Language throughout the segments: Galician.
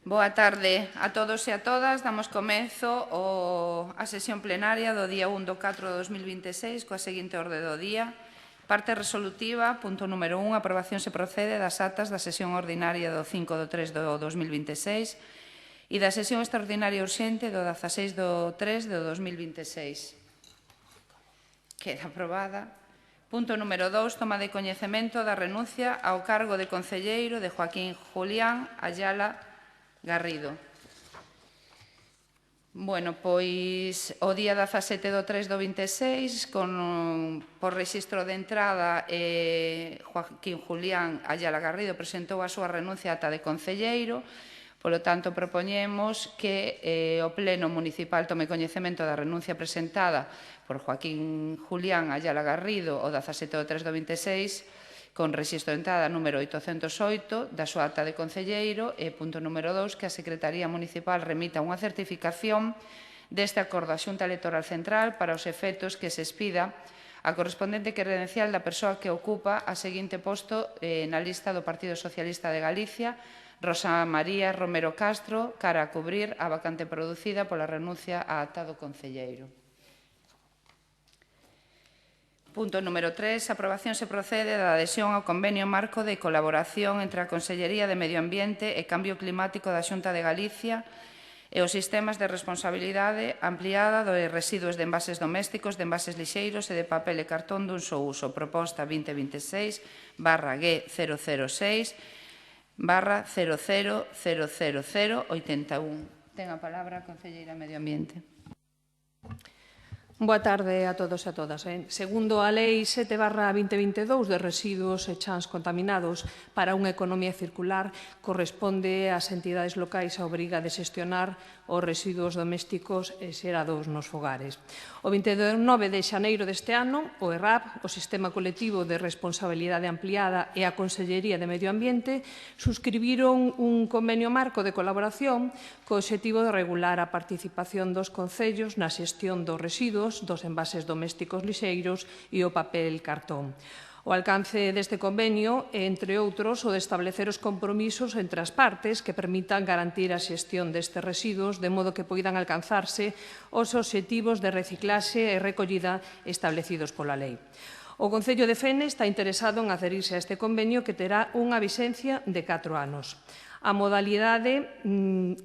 Boa tarde a todos e a todas. Damos comezo a sesión plenaria do día 1 do 4 de 2026 coa seguinte orde do día. Parte resolutiva, punto número 1, aprobación se procede das actas da sesión ordinaria do 5 do 3 do 2026 e da sesión extraordinaria urxente do 16 do 3 do 2026. Queda aprobada. Punto número 2, toma de coñecemento da renuncia ao cargo de concelleiro de Joaquín Julián Ayala Garrido. Bueno, pois o día 17 do 3 do 26, por rexistro de entrada, Joaquín Julián Ayala Garrido presentou a súa renuncia á ata de concelleiro. Polo tanto, propoñemos que o Pleno Municipal tome coñecemento da renuncia presentada por Joaquín Julián Ayala Garrido o 17 do 3 do 26, con rexistro de entrada número 808 da súa acta de concelleiro e, punto número 2, que a Secretaría Municipal remita unha certificación deste acordo á Xunta Electoral Central para os efectos que se expida a correspondente credencial da persoa que ocupa a seguinte posto na lista do Partido Socialista de Galicia, Rosa María Romero Castro, cara a cubrir a vacante producida pola renuncia á acta do concelleiro. Punto número 3. A aprobación se procede da adhesión ao convenio marco de colaboración entre a Consellería de Medio Ambiente e Cambio Climático da Xunta de Galicia e os sistemas de responsabilidade ampliada de residuos de envases domésticos, de envases lixeiros e de papel e cartón dun só uso. Proposta 2026/G006/0000081. Ten a palabra a concelleira Medio Ambiente. Boa tarde a todos e a todas. Segundo a Lei 7/2022 de residuos e chans contaminados para unha economía circular, corresponde ás entidades locais a obriga de xestionar os residuos domésticos e xerados nos fogares. O 29 de xaneiro deste ano, o ERAP, o Sistema Colectivo de Responsabilidade Ampliada e a Consellería de Medio Ambiente suscribiron un convenio marco de colaboración co obxectivo de regular a participación dos concellos na xestión dos residuos, dos envases domésticos lixeiros e o papel cartón. O alcance deste convenio é, entre outros, o de establecer os compromisos entre as partes que permitan garantir a xestión destes residuos de modo que poidan alcanzarse os obxectivos de reciclaxe e recollida establecidos pola lei. O Concello de Fene está interesado en adherirse a este convenio que terá unha vixencia de 4 anos. A modalidade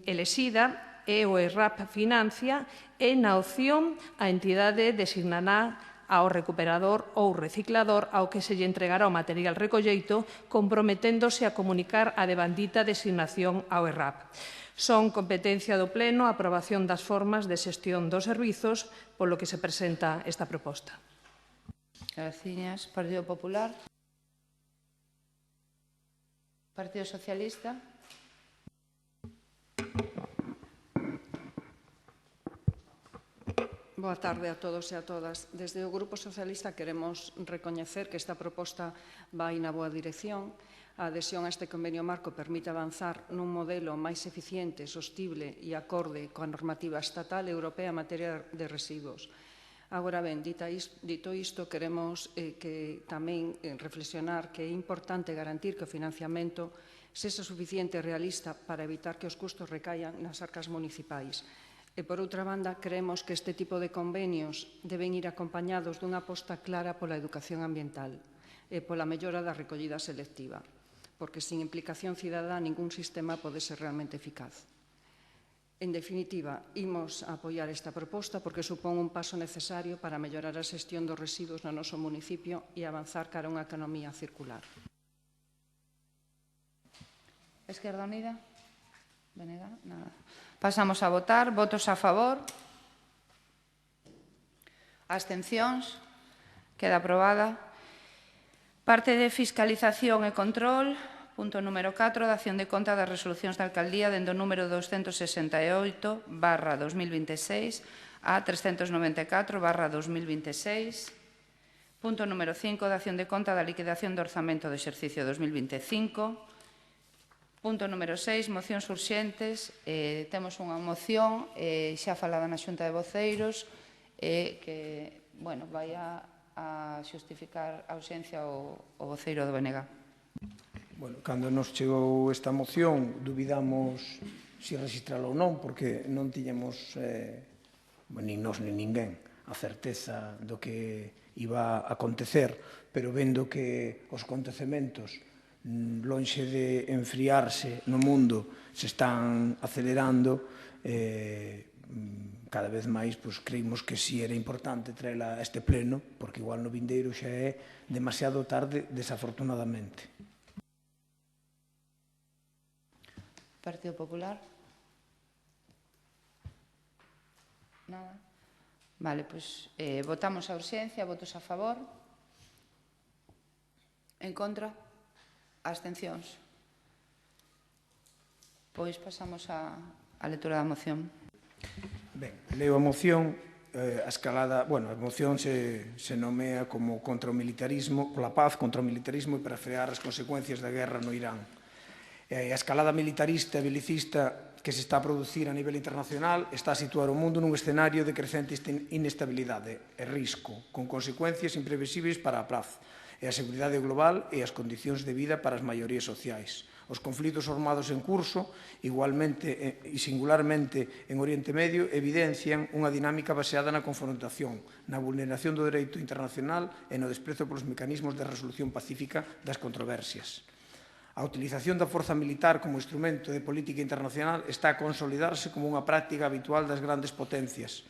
elexida é o ERAP Financia e na opción a entidade designará ao recuperador ou reciclador ao que se lle entregará o material recolleito, comprometéndose a comunicar a devandita designación ao ERAP. Son competencia do Pleno a aprobación das formas de xestión dos servizos, polo que se presenta esta proposta. Graciñas. Partido Popular. Partido Socialista. Boa tarde a todos e a todas. Desde o Grupo Socialista queremos recoñecer que esta proposta vai na boa dirección. A adhesión a este convenio marco permite avanzar nun modelo máis eficiente, sostible e acorde coa normativa estatal e europea en materia de residuos. Agora ben, dito isto, queremos que tamén reflexionar que é importante garantir que o financiamento sexa suficiente e realista para evitar que os custos recaian nas arcas municipais. E, por outra banda, creemos que este tipo de convenios deben ir acompañados dunha aposta clara pola educación ambiental e pola mellora da recollida selectiva, porque sin implicación cidadá ningún sistema pode ser realmente eficaz. En definitiva, imos a apoiar esta proposta porque supón un paso necesario para mellorar a xestión dos residuos no noso municipio e avanzar cara a unha economía circular. Esquerda Unida. Venega, nada. Pasamos a votar. Votos a favor. Abstencións. Queda aprobada. Parte de fiscalización e control. Punto número 4. Dación de conta das resolucións da Alcaldía dende o número 268/2026 a 394/2026. Punto número 5. Dación de conta da liquidación do orzamento do exercicio 2025. Punto número 6, mocións urxentes. Temos unha moción xa falada na Xunta de Voceiros que, bueno, vai a xustificar a ausencia o voceiro do BNG. Bueno, cando nos chegou esta moción, dubidamos se registralo ou non, porque non tiñamos, nin nós nin ninguén, a certeza do que iba a acontecer, pero vendo que os acontecementos, lonxe de enfriarse no mundo, se están acelerando, cada vez máis creímos que si era importante traela a este pleno, porque igual no vindeiro xa é demasiado tarde, desafortunadamente. Partido Popular? Nada. Vale, pois votamos a urxencia, votos a favor? En contra? Abstencións? Pois pasamos á lectura da moción. Ben, leo a moción, a escalada, bueno, a moción se nomea como contra o militarismo, pola paz, contra o militarismo e para frear as consecuencias da guerra no Irán. A escalada militarista e belicista que se está a producir a nivel internacional está a situar o mundo nun escenario de crecente inestabilidade e risco, con consecuencias imprevisíveis para a paz e a seguridade global e as condicións de vida para as maiorías sociais. Os conflitos armados en curso, igualmente e singularmente en Oriente Medio, evidencian unha dinámica baseada na confrontación, na vulneración do dereito internacional e no desprezo polos mecanismos de resolución pacífica das controversias. A utilización da forza militar como instrumento de política internacional está a consolidarse como unha práctica habitual das grandes potencias,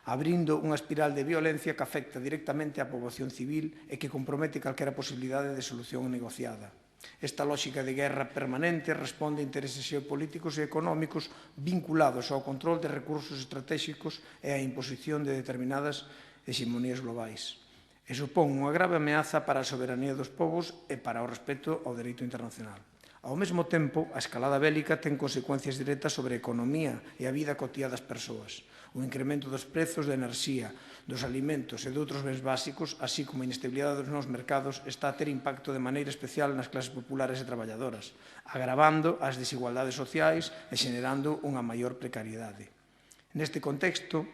abrindo unha espiral de violencia que afecta directamente á poboación civil e que compromete calquera posibilidade de solución negociada. Esta lógica de guerra permanente responde a intereses xeopolíticos e económicos vinculados ao control de recursos estratégicos e á imposición de determinadas hexemonías globais. E supón unha grave ameaza para a soberanía dos povos e para o respeto ao dereito internacional. Ao mesmo tempo, a escalada bélica ten consecuencias directas sobre a economía e a vida cotiá das persoas. O incremento dos prezos da enerxía, dos alimentos e de outros bens básicos, así como a inestabilidade dos novos mercados, está a ter impacto de maneira especial nas clases populares e traballadoras, agravando as desigualdades sociais e xenerando unha maior precariedade. Neste contexto,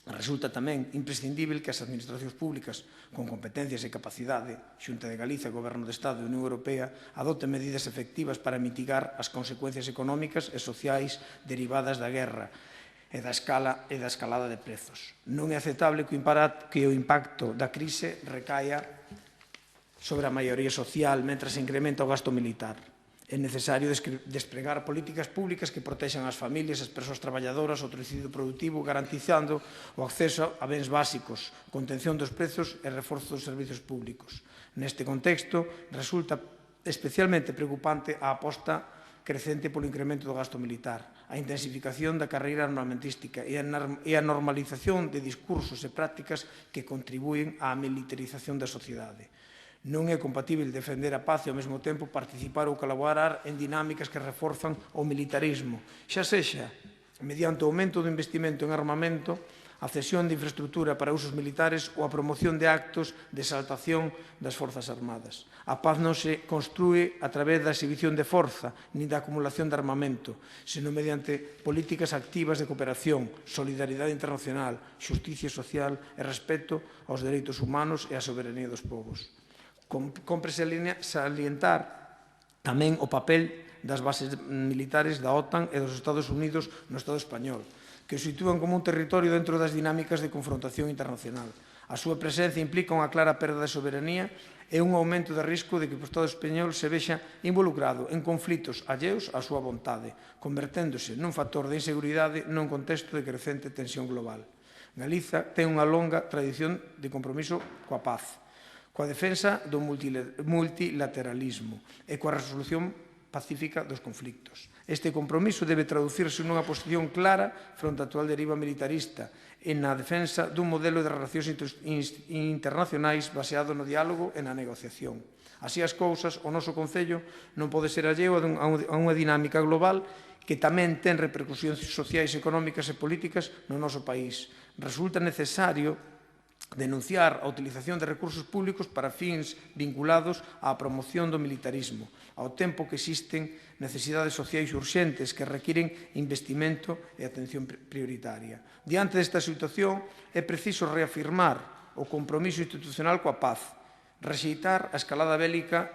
resulta tamén imprescindível que as administracións públicas con competencias e capacidade, Xunta de Galicia, Goberno de Estado e Unión Europea, adopten medidas efectivas para mitigar as consecuencias económicas e sociais derivadas da guerra e da escalada de prezos. Non é aceptable que o impacto da crise recaia sobre a maioría social mentre se incrementa o gasto militar. É necesario despregar políticas públicas que protexan as familias, as persoas traballadoras, o tecido productivo, garantizando o acceso a bens básicos, contención dos prezos e reforzo dos servizos públicos. Neste contexto, resulta especialmente preocupante a aposta crecente polo incremento do gasto militar, a intensificación da carreira armamentística e a normalización de discursos e prácticas que contribúen á militarización da sociedade. Non é compatível defender a paz e ao mesmo tempo participar ou colaborar en dinámicas que reforzan o militarismo, xa sexa mediante o aumento do investimento en armamento, a cesión de infraestrutura para usos militares ou a promoción de actos de exaltación das Forzas Armadas. A paz non se construe a través da exhibición de forza nin da acumulación de armamento, senón mediante políticas activas de cooperación, solidaridade internacional, xusticia social e respeto aos dereitos humanos e á soberanía dos povos. Compre salientar tamén o papel das bases militares da OTAN e dos Estados Unidos no Estado español, que o sitúan como un territorio dentro das dinámicas de confrontación internacional. A súa presencia implica unha clara perda de soberanía e un aumento de risco de que o Estado español se vexa involucrado en conflitos alleos á súa vontade, converténdose nun factor de inseguridade nun contexto de crecente tensión global. Galiza ten unha longa tradición de compromiso coa paz, coa defensa do multilateralismo e coa resolución pacífica dos conflictos. Este compromiso debe traducirse nunha posición clara fronte á actual deriva militarista e na defensa dun modelo de relacións internacionais baseado no diálogo e na negociación. Así as cousas, o noso Concello non pode ser alleo a unha dinámica global que tamén ten repercusións sociais, económicas e políticas no noso país. Resulta necesario denunciar a utilización de recursos públicos para fins vinculados á promoción do militarismo, ao tempo que existen necesidades sociais urxentes que requiren investimento e atención prioritaria. Diante desta situación, é preciso reafirmar o compromiso institucional coa paz, rexeitar a escalada bélica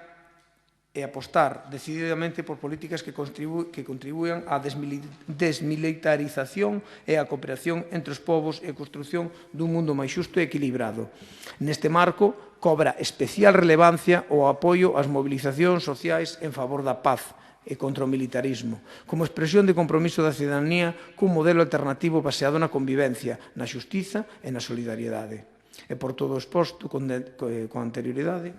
e apostar decididamente por políticas que contribuyan á desmilitarización e á cooperación entre os povos e a construción dun mundo máis xusto e equilibrado. Neste marco, cobra especial relevancia o apoio ás mobilizacións sociais en favor da paz e contra o militarismo, como expresión de compromiso da cidadanía cun modelo alternativo baseado na convivencia, na xustiza e na solidariedade. E por todo o exposto con anterioridade,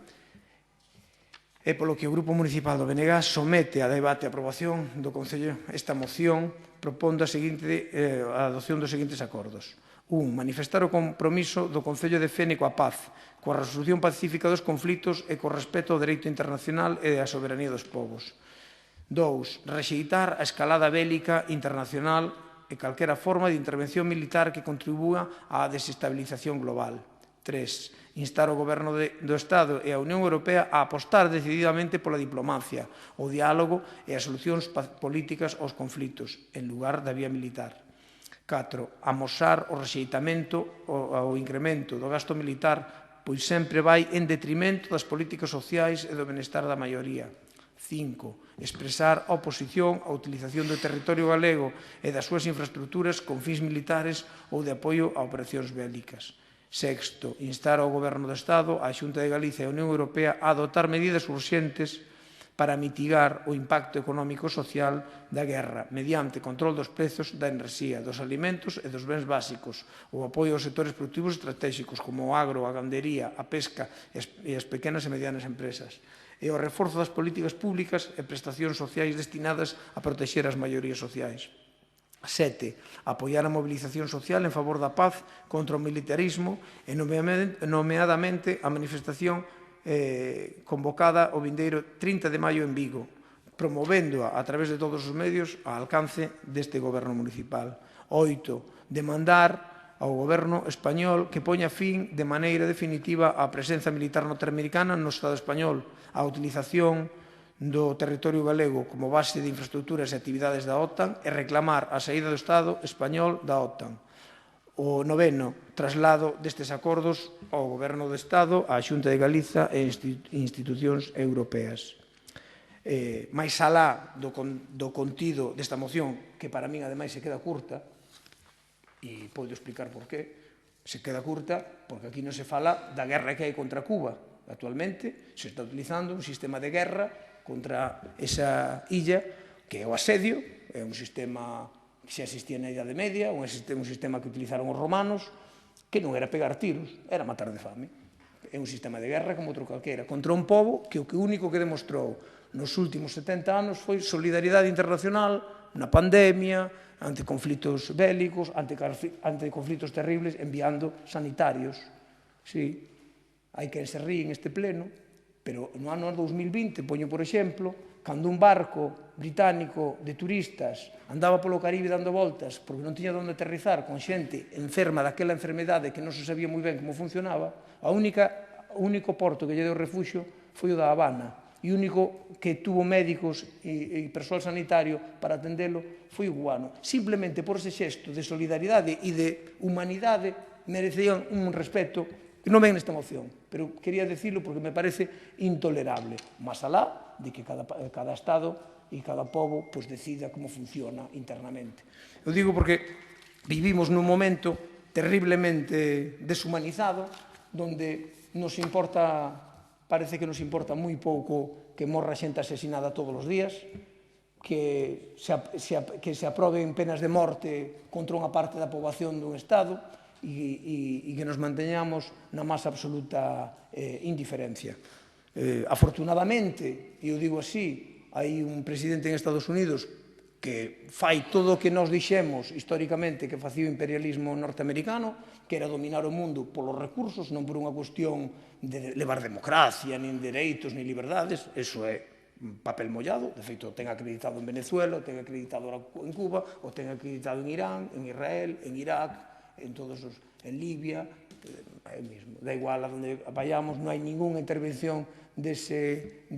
é polo que o Grupo Municipal do BNG somete a debate e aprobación do Concello esta moción propondo a adopción dos seguintes acordos. 1. Manifestar o compromiso do Concello de Fene coa paz, coa resolución pacífica dos conflitos e co respeto ao dereito internacional e á soberanía dos povos. 2. Rexeitar a escalada bélica internacional e calquera forma de intervención militar que contribúa á desestabilización global. 3. Instar o Goberno do Estado e a Unión Europea a apostar decididamente pola diplomacia, o diálogo e as solucións políticas aos conflitos, en lugar da vía militar. 4. Amosar o rexeitamento ao incremento do gasto militar, pois sempre vai en detrimento das políticas sociais e do benestar da maioría. 5. Expresar a oposición á utilización do territorio galego e das súas infraestructuras con fins militares ou de apoio a operacións bélicas. 6. Instar ao Goberno do Estado, á Xunta de Galicia e á Unión Europea a adoptar medidas urxentes para mitigar o impacto económico e social da guerra mediante control dos prezos da enerxía, dos alimentos e dos bens básicos, o apoio aos sectores productivos estratégicos como o agro, a gandería, a pesca e as pequenas e medianas empresas, e o reforzo das políticas públicas e prestacións sociais destinadas a protexer as maiorías sociais. 7. Apoiar a mobilización social en favor da paz contra o militarismo e nomeadamente a manifestación convocada o vindeiro 30 de maio en Vigo, promovendo a través de todos os medios ao alcance deste Goberno municipal. 8. Demandar ao Goberno español que poña fin de maneira definitiva á presenza militar norteamericana no Estado español, a utilización do territorio galego como base de infraestructuras e actividades da OTAN e reclamar a saída do Estado español da OTAN. O 9. Traslado destes acordos ao Goberno do Estado, á Xunta de Galiza e institucións europeas. Mais alá do contido desta moción, que para min ademais se queda curta, e podo explicar por qué, se queda curta porque aquí non se fala da guerra que hai contra Cuba. Actualmente se está utilizando un sistema de guerra contra esa illa, que é o asedio, é un sistema que xa existía na Idade Media, un sistema que utilizaron os romanos, que non era pegar tiros, era matar de fame. É un sistema de guerra como outro calquera, contra un pobo que o único que demostrou nos últimos 70 anos foi solidaridade internacional na pandemia, ante conflitos bélicos, ante conflitos terribles, enviando sanitarios. Sí, hai quen se ríe neste pleno, pero no ano 2020, poño por exemplo, cando un barco británico de turistas andaba polo Caribe dando voltas porque non tiña onde aterrizar con xente enferma daquela enfermedade que non se sabía moi ben como funcionaba, o único porto que lle deu refuxio foi o da Habana, e o único que tuvo médicos e persoal sanitario para atendelo foi o cubano. Simplemente por ese xesto de solidaridade e de humanidade merecían un respeto que non ven nesta moción, pero quería dicilo porque me parece intolerable, máis alá de que cada Estado e cada pobo decida como funciona internamente. Eu digo porque vivimos nun momento terriblemente deshumanizado, donde nos importa, parece que nos importa moi pouco que morra xente asesinada todos os días, que se aproben penas de morte contra unha parte da poboación dun Estado, e que nos manteñamos na máis absoluta indiferencia. Afortunadamente, e eu digo así, hai un presidente en Estados Unidos que fai todo o que nos dixemos históricamente que facía o imperialismo norteamericano, que era dominar o mundo polos recursos, non por unha cuestión de levar democracia, nin dereitos, nin liberdades. Eso é papel mollado. De feito, ten acreditado en Venezuela, ten acreditado en Cuba, o ten acreditado en Irán, en Israel, en Irak, en Libia, mesmo. Da igual a donde vayamos, non hai ningunha intervención dese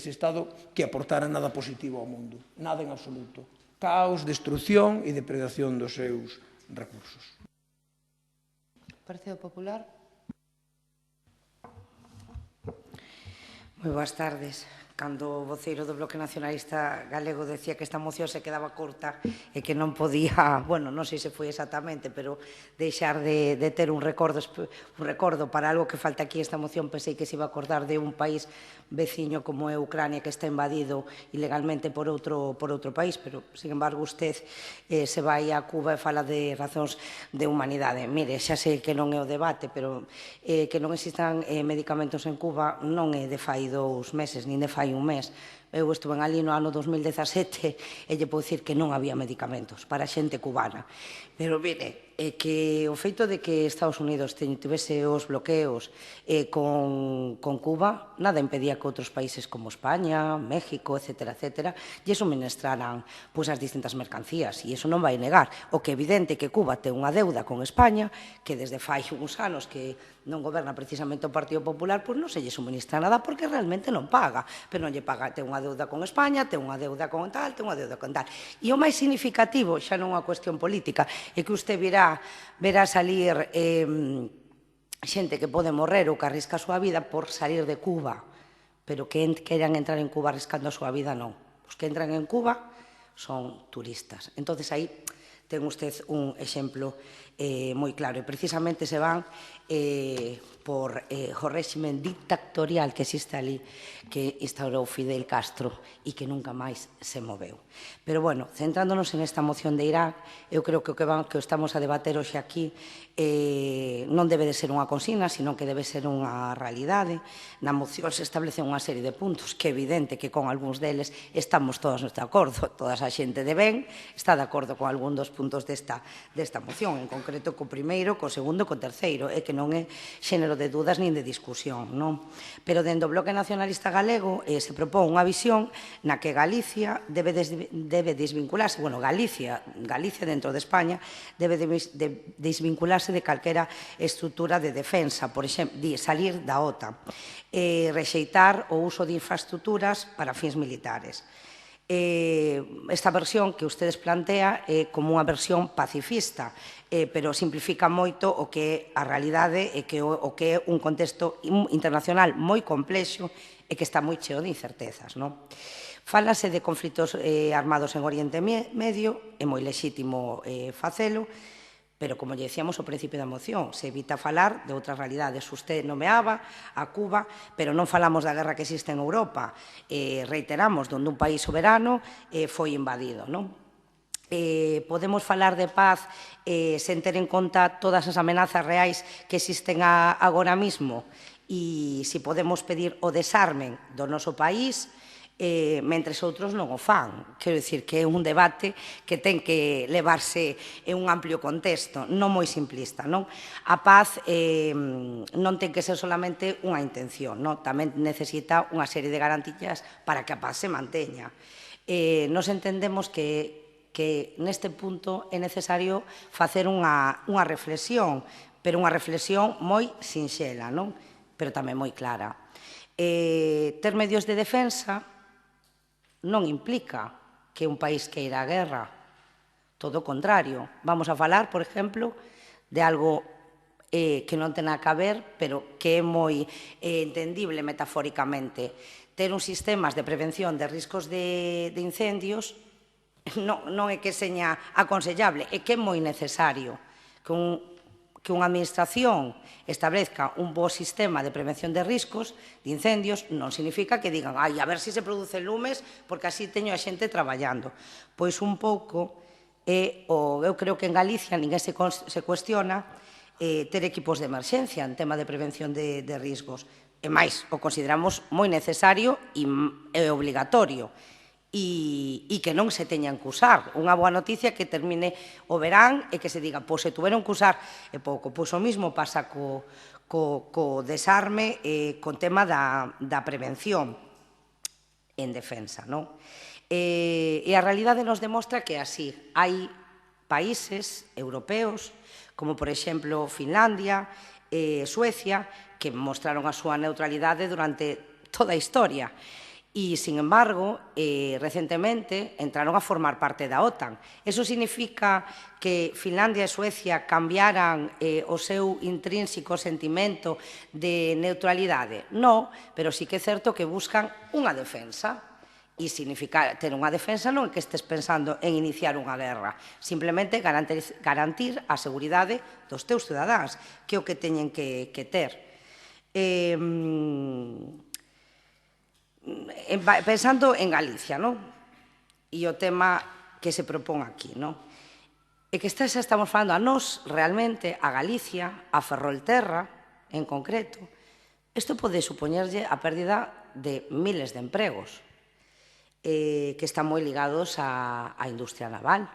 Estado que aportara nada positivo ao mundo. Nada en absoluto. Caos, destrucción e depredación dos seus recursos. Partido Popular. Moi boas tardes. cando o voceiro do Bloque Nacionalista Galego decía que esta moción se quedaba corta e que non podía, bueno, non sei se foi exactamente, pero deixar de ter un recordo para algo que falta aquí esta moción. Pensei que se iba a acordar de un país veciño como é Ucrania, que está invadido ilegalmente por outro país, pero, sin embargo, usted se vai a Cuba e fala de razóns de humanidade. Mire, xa sei que non é o debate, pero que non existan medicamentos en Cuba non é de fai 2 meses, nin de fai un mes. Eu estuve ali no ano 2017 e lle podo dicir que non había medicamentos para a xente cubana. Pero, mire, que o feito de que Estados Unidos tivese os bloqueos con Cuba, nada impedía que outros países como España, México, etcétera, lle suministraran as distintas mercancías, e iso non vai negar. O que é evidente que Cuba ten unha deuda con España, que desde fai uns anos que non goberna precisamente o Partido Popular, pois non se lle suministra nada porque realmente non paga. Pero non lle paga, ten unha deuda con España, ten unha deuda con tal, ten unha deuda con tal. E o máis significativo, xa non é unha cuestión política, é que usted verá salir xente que pode morrer ou que arrisca a súa vida por salir de Cuba, pero que queran entrar en Cuba arriscando a súa vida, non. Os que entran en Cuba son turistas. Entonces aí ten usted un exemplo moi claro, e precisamente se van por o réximen dictatorial que existe ali, que instaurou Fidel Castro e que nunca máis se moveu. Pero, bueno, centrándonos en esta moción de Irak, eu creo que o que estamos a debater hoxe aquí non debe de ser unha consigna, sino que debe ser unha realidade. Na moción se establecen unha serie de puntos que é evidente que con algúns deles estamos todos de acordo. Toda a xente de ben está de acordo con algún dos puntos desta moción, en concreto co primeiro, co segundo e co terceiro, e que non é xénero de dudas nin de discusión, non? Pero dentro do Bloque Nacionalista Galego se propón unha visión na que Galicia debe desvincularse, bueno, Galicia dentro de España debe desvincularse de calquera estrutura de defensa, por exemplo, salir da OTAN, rexeitar o uso de infraestructuras para fins militares. Esta versión que ustedes plantea é como unha versión pacifista, pero simplifica moito o que é a realidade e o que é un contexto internacional moi complexo e que está moi cheo de incertezas. Fálase de conflitos armados en Oriente Medio, é moi lexítimo facelo, pero, como lle decíamos ao principio da moción, se evita falar de outras realidades. Usted nomeaba a Cuba, pero non falamos da guerra que existe en Europa. Reiteramos, onde un país soberano foi invadido. Podemos falar de paz sen ter en conta todas as amenazas reais que existen agora mesmo, e se podemos pedir o desarme do noso país, mentres outros non o fan. Quero dicir que é un debate que ten que levarse en un amplio contexto, non moi simplista. A paz non ten que ser solamente unha intención, tamén necesita unha serie de garantías para que a paz se manteña. Nos entendemos que neste punto é necesario facer unha reflexión, pero unha reflexión moi sinxela, pero tamén moi clara. Ter medios de defensa non implica que un país queira a guerra. Todo o contrario. Vamos a falar, por exemplo, de algo que non ten nada que ver, pero que é moi entendible metafóricamente. Ter uns sistemas de prevención de riscos de incendios non é que seña aconsellable, é que é moi necesario que unha administración establezca un bo sistema de prevención de riscos, de incendios, non significa que digan, a ver se se producen lumes, porque así teño a xente traballando. Pois un pouco, eu creo que en Galicia ninguén se cuestiona ter equipos de emerxencia en tema de prevención de riscos. E máis, o consideramos moi necesario e obligatorio. E que non se teñan que usar. Unha boa noticia que termine o verán e que se diga, pois se tuveron que usar é pouco. Pois o mismo pasa co desarme e co tema da prevención en defensa. E a realidade nos demostra que así hai países europeos, como por exemplo Finlandia, Suecia, que mostraron a súa neutralidade durante toda a historia. E, sin embargo, recentemente entraron a formar parte da OTAN. Eso significa que Finlandia e Suecia cambiaran o seu intrínseco sentimento de neutralidade? Non, pero sí que é certo que buscan unha defensa. E significa ter unha defensa non é que estes pensando en iniciar unha guerra, simplemente garantir a seguridade dos teus cidadáns, que é o que teñen que ter. Pensando en Galicia, non? E o tema que se propón aquí, non? É que xa estamos falando a nós, realmente, a Galicia, a Ferrolterra, en concreto, isto pode supoñerlle a pérdida de miles de empregos que están moi ligados á industria naval.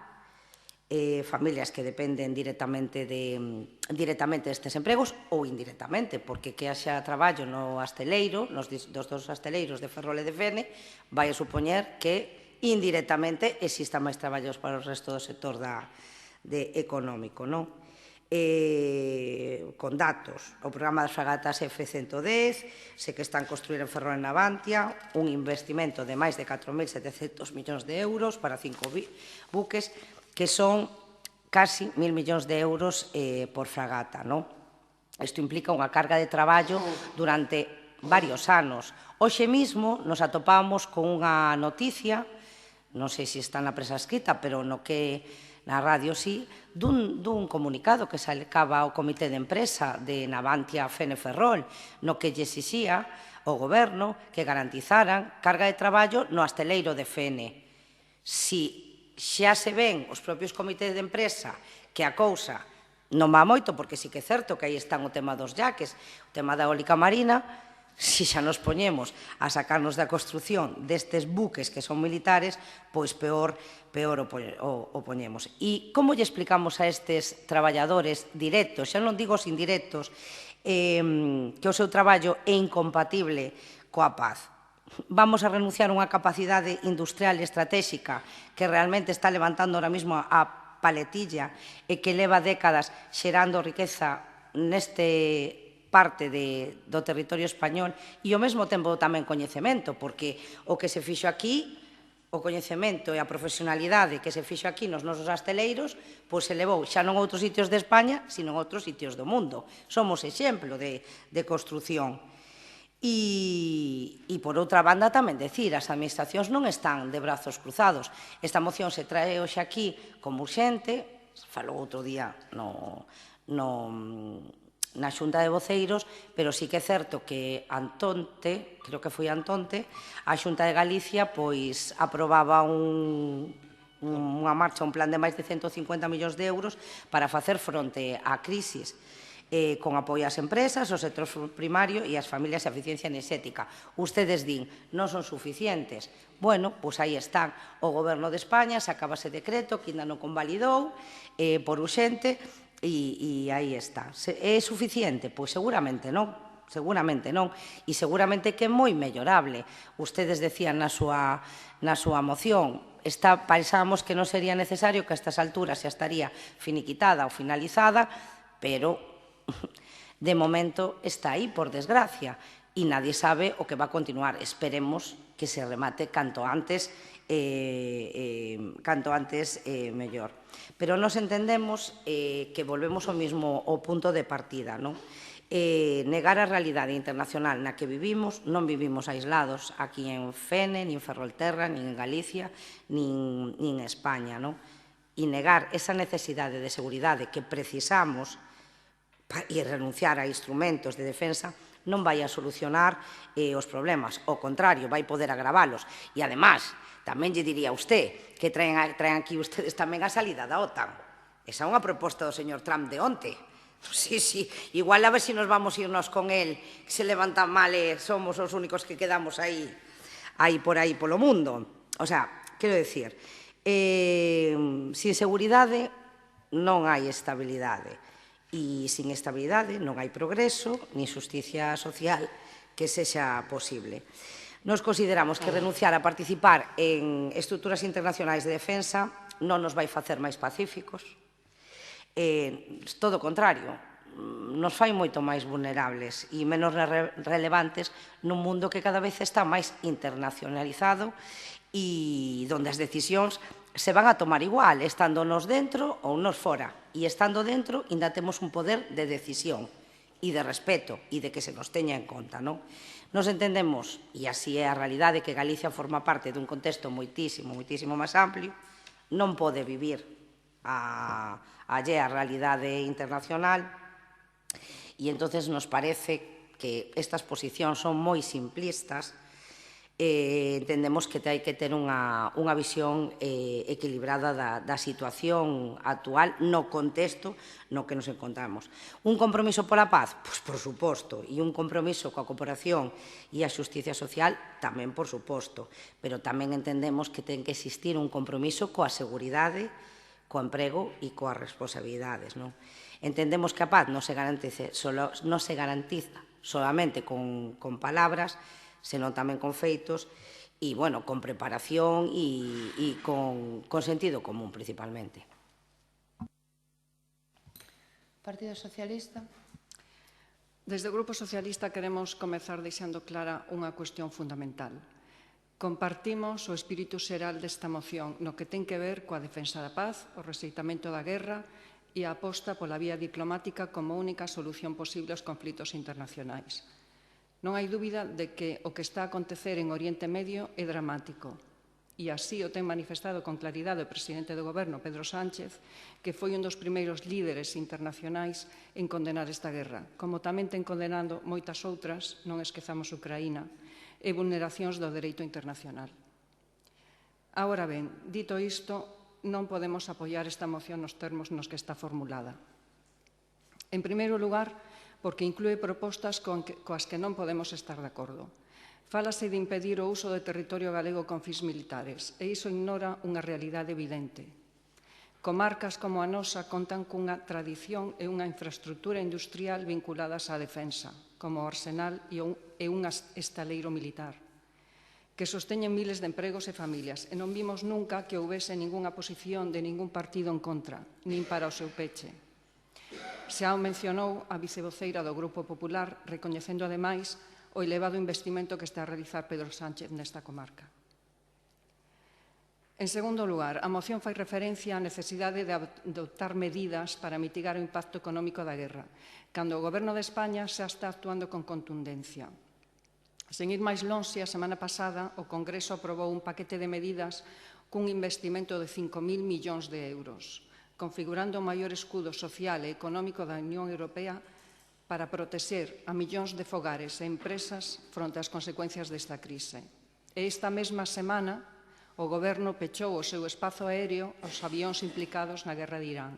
Familias que dependen directamente destes empregos ou indirectamente, porque que haxa traballo no asteleiro, dos dos asteleiros de Ferrol e de Fene, vai a supoñer que indirectamente exista máis traballos para o resto do sector económico, non? Con datos, o programa das fragatas F-110, sei que están construir en Ferrol e Navantia, un investimento de máis de 4.700 millóns de euros para 5 buques, que son casi 1.000 millóns de euros por fragata, non? Isto implica unha carga de traballo durante varios anos. Hoxe mesmo nos atopamos con unha noticia, non sei se está na prensa escrita, pero no que na radio sí, dun comunicado que sacaba o Comité de Empresa de Navantia Fene Ferrol, no que lle exixía ao goberno que garantizaran carga de traballo no asteleiro de Fene. Si xa se ven os propios comités de empresa que a cousa non va moito, porque sí que é certo que aí están o tema dos yaques, o tema da eólica marina, si xa nos poñemos a sacarnos da construción destes buques que son militares, pois peor o poñemos. E como lle explicamos a estes traballadores directos, xa non digo os indirectos, que o seu traballo é incompatible coa paz? Vamos a renunciar a unha capacidade industrial e estratégica que realmente está levantando ahora mesmo a paletilla e que leva décadas xerando riqueza neste parte do territorio español e ao mesmo tempo tamén coñecemento, porque o que se fixo aquí, o coñecemento e a profesionalidade que se fixo aquí nos nosos asteleiros, pois se levou xa non a outros sitios de España, sino a outros sitios do mundo. Somos exemplo de construción. E, por outra banda, tamén decir, as administracións non están de brazos cruzados. Esta moción se trae hoxe aquí como urxente, falou outro día na Xunta de Voceiros, pero sí que é certo que Antonte, creo que foi Antonte, a Xunta de Galicia pois aprobaba unha marcha, un plan de máis de 150 millóns de euros para facer fronte á crisis, con apoio ás empresas, ao sector primario e ás familias e a eficiencia enerxética. Ustedes din, non son suficientes. Bueno, pois aí están. O Goberno de España sacaba ese decreto que ainda non convalidou por urxente e aí está. É suficiente? Pois seguramente non. Seguramente non. E seguramente que é moi mellorable. Ustedes decían na súa moción, pensábamos que non sería necesario, que a estas alturas xa estaría finiquitada ou finalizada, pero de momento está aí, por desgracia, e nadie sabe o que va a continuar. Esperemos que se remate canto antes mellor. Pero nos entendemos que volvemos ao mesmo punto de partida, non? Negar a realidade internacional na que vivimos, non vivimos aislados aquí en Fene, nin en Ferrolterra, nin en Galicia, nin en España, non? E negar esa necesidade de seguridade que precisamos e renunciar a instrumentos de defensa non vai a solucionar os problemas, ao contrario, vai poder agravalos. E, además, tamén lle diría a usted que traen aquí ustedes tamén a salida da OTAN. Esa é unha proposta do señor Trump de onte. Sí, igual a ver se nos vamos irnos con él, que se levanta mal e somos os únicos que quedamos aí por aí polo mundo. O sea, quero decir, sin seguridade non hai estabilidade. E sin estabilidade non hai progreso ni xusticia social que sexa posible. Nos consideramos que renunciar a participar en estruturas internacionais de defensa non nos vai facer máis pacíficos. Todo o contrario, nos fai moito máis vulnerables e menos relevantes nun mundo que cada vez está máis internacionalizado e onde as decisións se van a tomar igual, estando nos dentro ou nos fora. E estando dentro, ainda temos un poder de decisión e de respeto e de que se nos teña en conta, non? Nos entendemos, e así é a realidade, que Galicia forma parte dun contexto moitísimo máis amplio, non pode vivir allea a realidade internacional e entonces nos parece que estas posicións son moi simplistas. Entendemos que hai que ter unha visión equilibrada da situación actual no contexto no que nos encontramos. Un compromiso pola paz? Pois por suposto, e un compromiso coa cooperación e a xusticia social tamén por suposto, pero tamén entendemos que ten que existir un compromiso coa seguridade, co emprego e coas responsabilidades. Entendemos que a paz non se garantiza solamente con palabras, senón tamén con feitos e, bueno, con preparación e con sentido común, principalmente. Partido Socialista. Desde o Grupo Socialista queremos comezar deixando clara unha cuestión fundamental. Compartimos o espírito xeral desta moción no que ten que ver coa defensa da paz, o rexeitamento da guerra e a aposta pola vía diplomática como única solución posible aos conflitos internacionais. Non hai dúbida de que o que está a acontecer en Oriente Medio é dramático e así o ten manifestado con claridade o presidente do Goberno, Pedro Sánchez, que foi un dos primeiros líderes internacionais en condenar esta guerra, como tamén ten condenando moitas outras, non esquezamos Ucraína, e vulneracións do dereito internacional. Agora ben, dito isto, non podemos apoiar esta moción nos termos nos que está formulada. En primeiro lugar, porque inclúe propostas coas que non podemos estar de acordo. Fálase de impedir o uso do territorio galego con fins militares, e iso ignora unha realidade evidente. Comarcas como a nosa contan cunha tradición e unha infraestructura industrial vinculadas á defensa, como o Arsenal e un estaleiro militar, que sosteñen miles de empregos e familias, e non vimos nunca que houbese ningunha posición de ningún partido en contra, nin para o seu peche. Xa o mencionou a vicevoceira do Grupo Popular, recoñecendo ademais o elevado investimento que está a realizar Pedro Sánchez nesta comarca. En segundo lugar, a moción fai referencia á necesidade de adoptar medidas para mitigar o impacto económico da guerra, cando o Goberno de España xa está actuando con contundencia. Sen ir máis lonxe, a semana pasada, o Congreso aprobou un paquete de medidas cun investimento de 5.000 millóns de euros, configurando o maior escudo social e económico da Unión Europea para protexer a millóns de fogares e empresas fronte ás consecuencias desta crise. E esta mesma semana, o Goberno pechou o seu espazo aéreo aos avións implicados na guerra de Irán.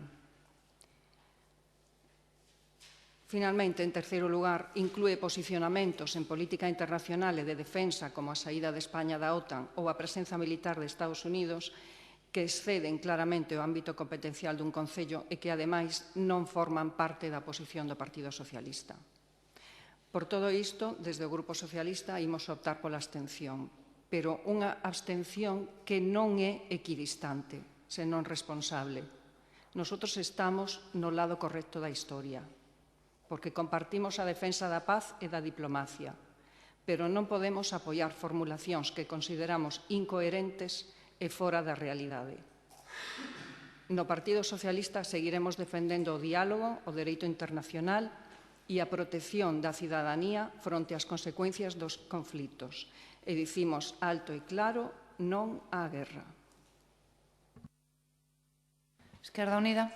Finalmente, en terceiro lugar, inclúe posicionamentos en política internacional e de defensa como a saída de España da OTAN ou a presenza militar de Estados Unidos que exceden claramente o ámbito competencial dun Concello e que, ademais, non forman parte da posición do Partido Socialista. Por todo isto, desde o Grupo Socialista, imos optar pola abstención, pero unha abstención que non é equidistante, senón responsable. Nosotros estamos no lado correcto da historia, porque compartimos a defensa da paz e da diplomacia, pero non podemos apoiar formulacións que consideramos incoherentes e fora da realidade. No Partido Socialista seguiremos defendendo o diálogo, o dereito internacional e a protección da cidadanía fronte ás consecuencias dos conflitos. E dicimos alto e claro non á guerra. Esquerda Unida.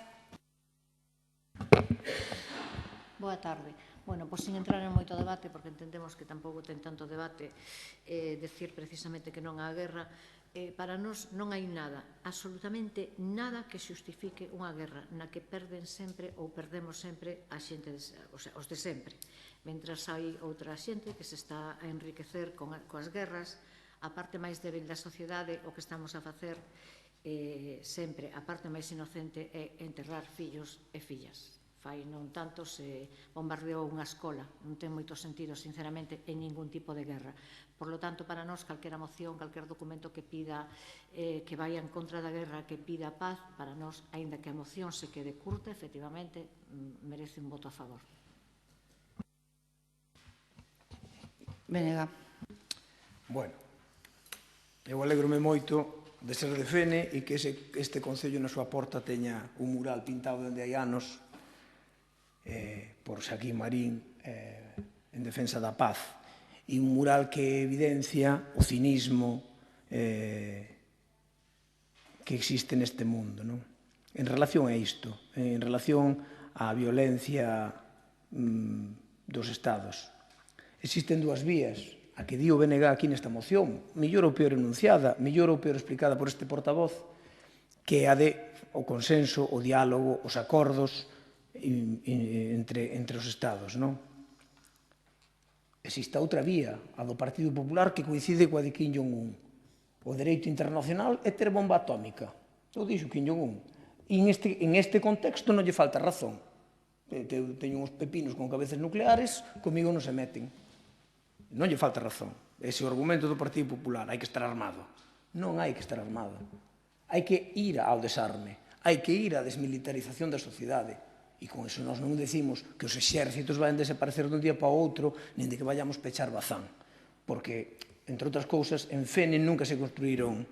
Boa tarde. Bueno, pois sin entrar en moito debate, porque entendemos que tampouco ten tanto debate, decir precisamente que non á guerra, para nós non hai nada, absolutamente nada que xustifique unha guerra na que perden sempre ou perdemos sempre a xente, os de sempre. Mentras hai outra xente que se está a enriquecer coas guerras, a parte máis débil da sociedade, o que estamos a facer sempre, a parte máis inocente, é enterrar fillos e fillas. fai non tanto se bombardeou unha escola. Non ten moito sentido, sinceramente, en ningún tipo de guerra. Por lo tanto, para nós, calquera moción, calquer documento que pida que vaya en contra da guerra, que pida paz, para nós, aínda que a moción se quede curta, efectivamente, merece un voto a favor. Venega. Bueno, eu alegrome moito de ser de Fene e que este Concello na súa porta teña un mural pintado dende hai anos por Xaquín Marín en defensa da paz, e un mural que evidencia o cinismo que existe neste mundo, non? En relación a isto, en relación á violencia dos Estados. Existen dúas vías, a que di o BNG aquí nesta moción, mellor ou peor enunciada, mellor ou peor explicada por este portavoz, que a de o consenso, o diálogo, os acordos entre os Estados, non? Existe outra vía, a do Partido Popular, que coincide coa de Kim Jong-un. O dereito internacional é ter bomba atómica. O dixo Kim Jong-un. E en este contexto non lle falta razón. Teño uns pepinos con cabezas nucleares, comigo non se meten. Non lle falta razón. Ese é o argumento do Partido Popular. Hai que estar armado. Non hai que estar armado. Hai que ir ao desarme. Hai que ir á desmilitarización da sociedade. E con eso nós non decimos que os exércitos van desaparecer dun día para o outro, nin de que vayamos pechar Bazán. Porque, entre outras cousas, en Fene nunca se construíron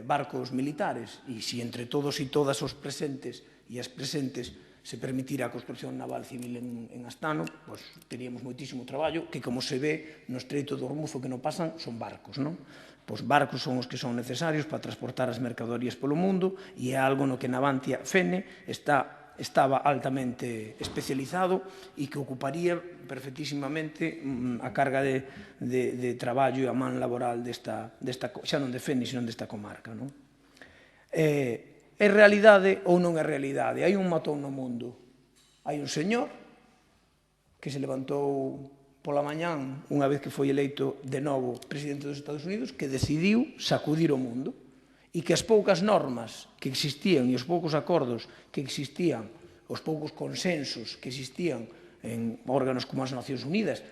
barcos militares. E se entre todos e todas os presentes e as presentes se permitira a construcción naval civil en Astano, pois teríamos moitísimo traballo, que como se ve no Estreito do Hormuz o que non pasan son barcos, non? Pois barcos son os que son necesarios para transportar as mercadorías polo mundo e é algo no que Navantia Fene estaba altamente especializado e que ocuparía perfectísimamente a carga de traballo e a man laboral desta xa non de Fene, senón desta comarca, non? É realidade ou non é realidade? Hai un matón no mundo. Hai un señor que se levantou pola mañán, unha vez que foi eleito de novo presidente dos Estados Unidos, que decidiu sacudir o mundo e que as poucas normas que existían e os poucos acordos que existían, os poucos consensos que existían en órganos como as Nacións Unidas,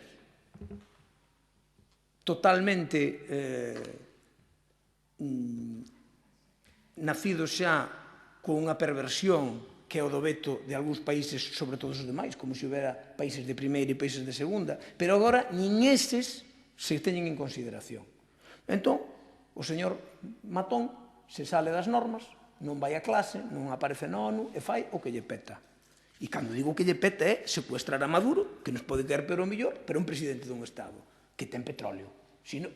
totalmente nacidos xa con unha perversión que é o do veto de algúns países sobre todos os demais, como se houbera países de primeira e países de segunda, pero agora nin eses se teñen en consideración. Entón, o señor Matón se sale das normas, non vai a clase, non aparece na ONU e fai o que lle peta. E cando digo que lle peta é secuestrar a Maduro, que nos pode quedar pero mellor, pero un presidente dun Estado que ten petróleo.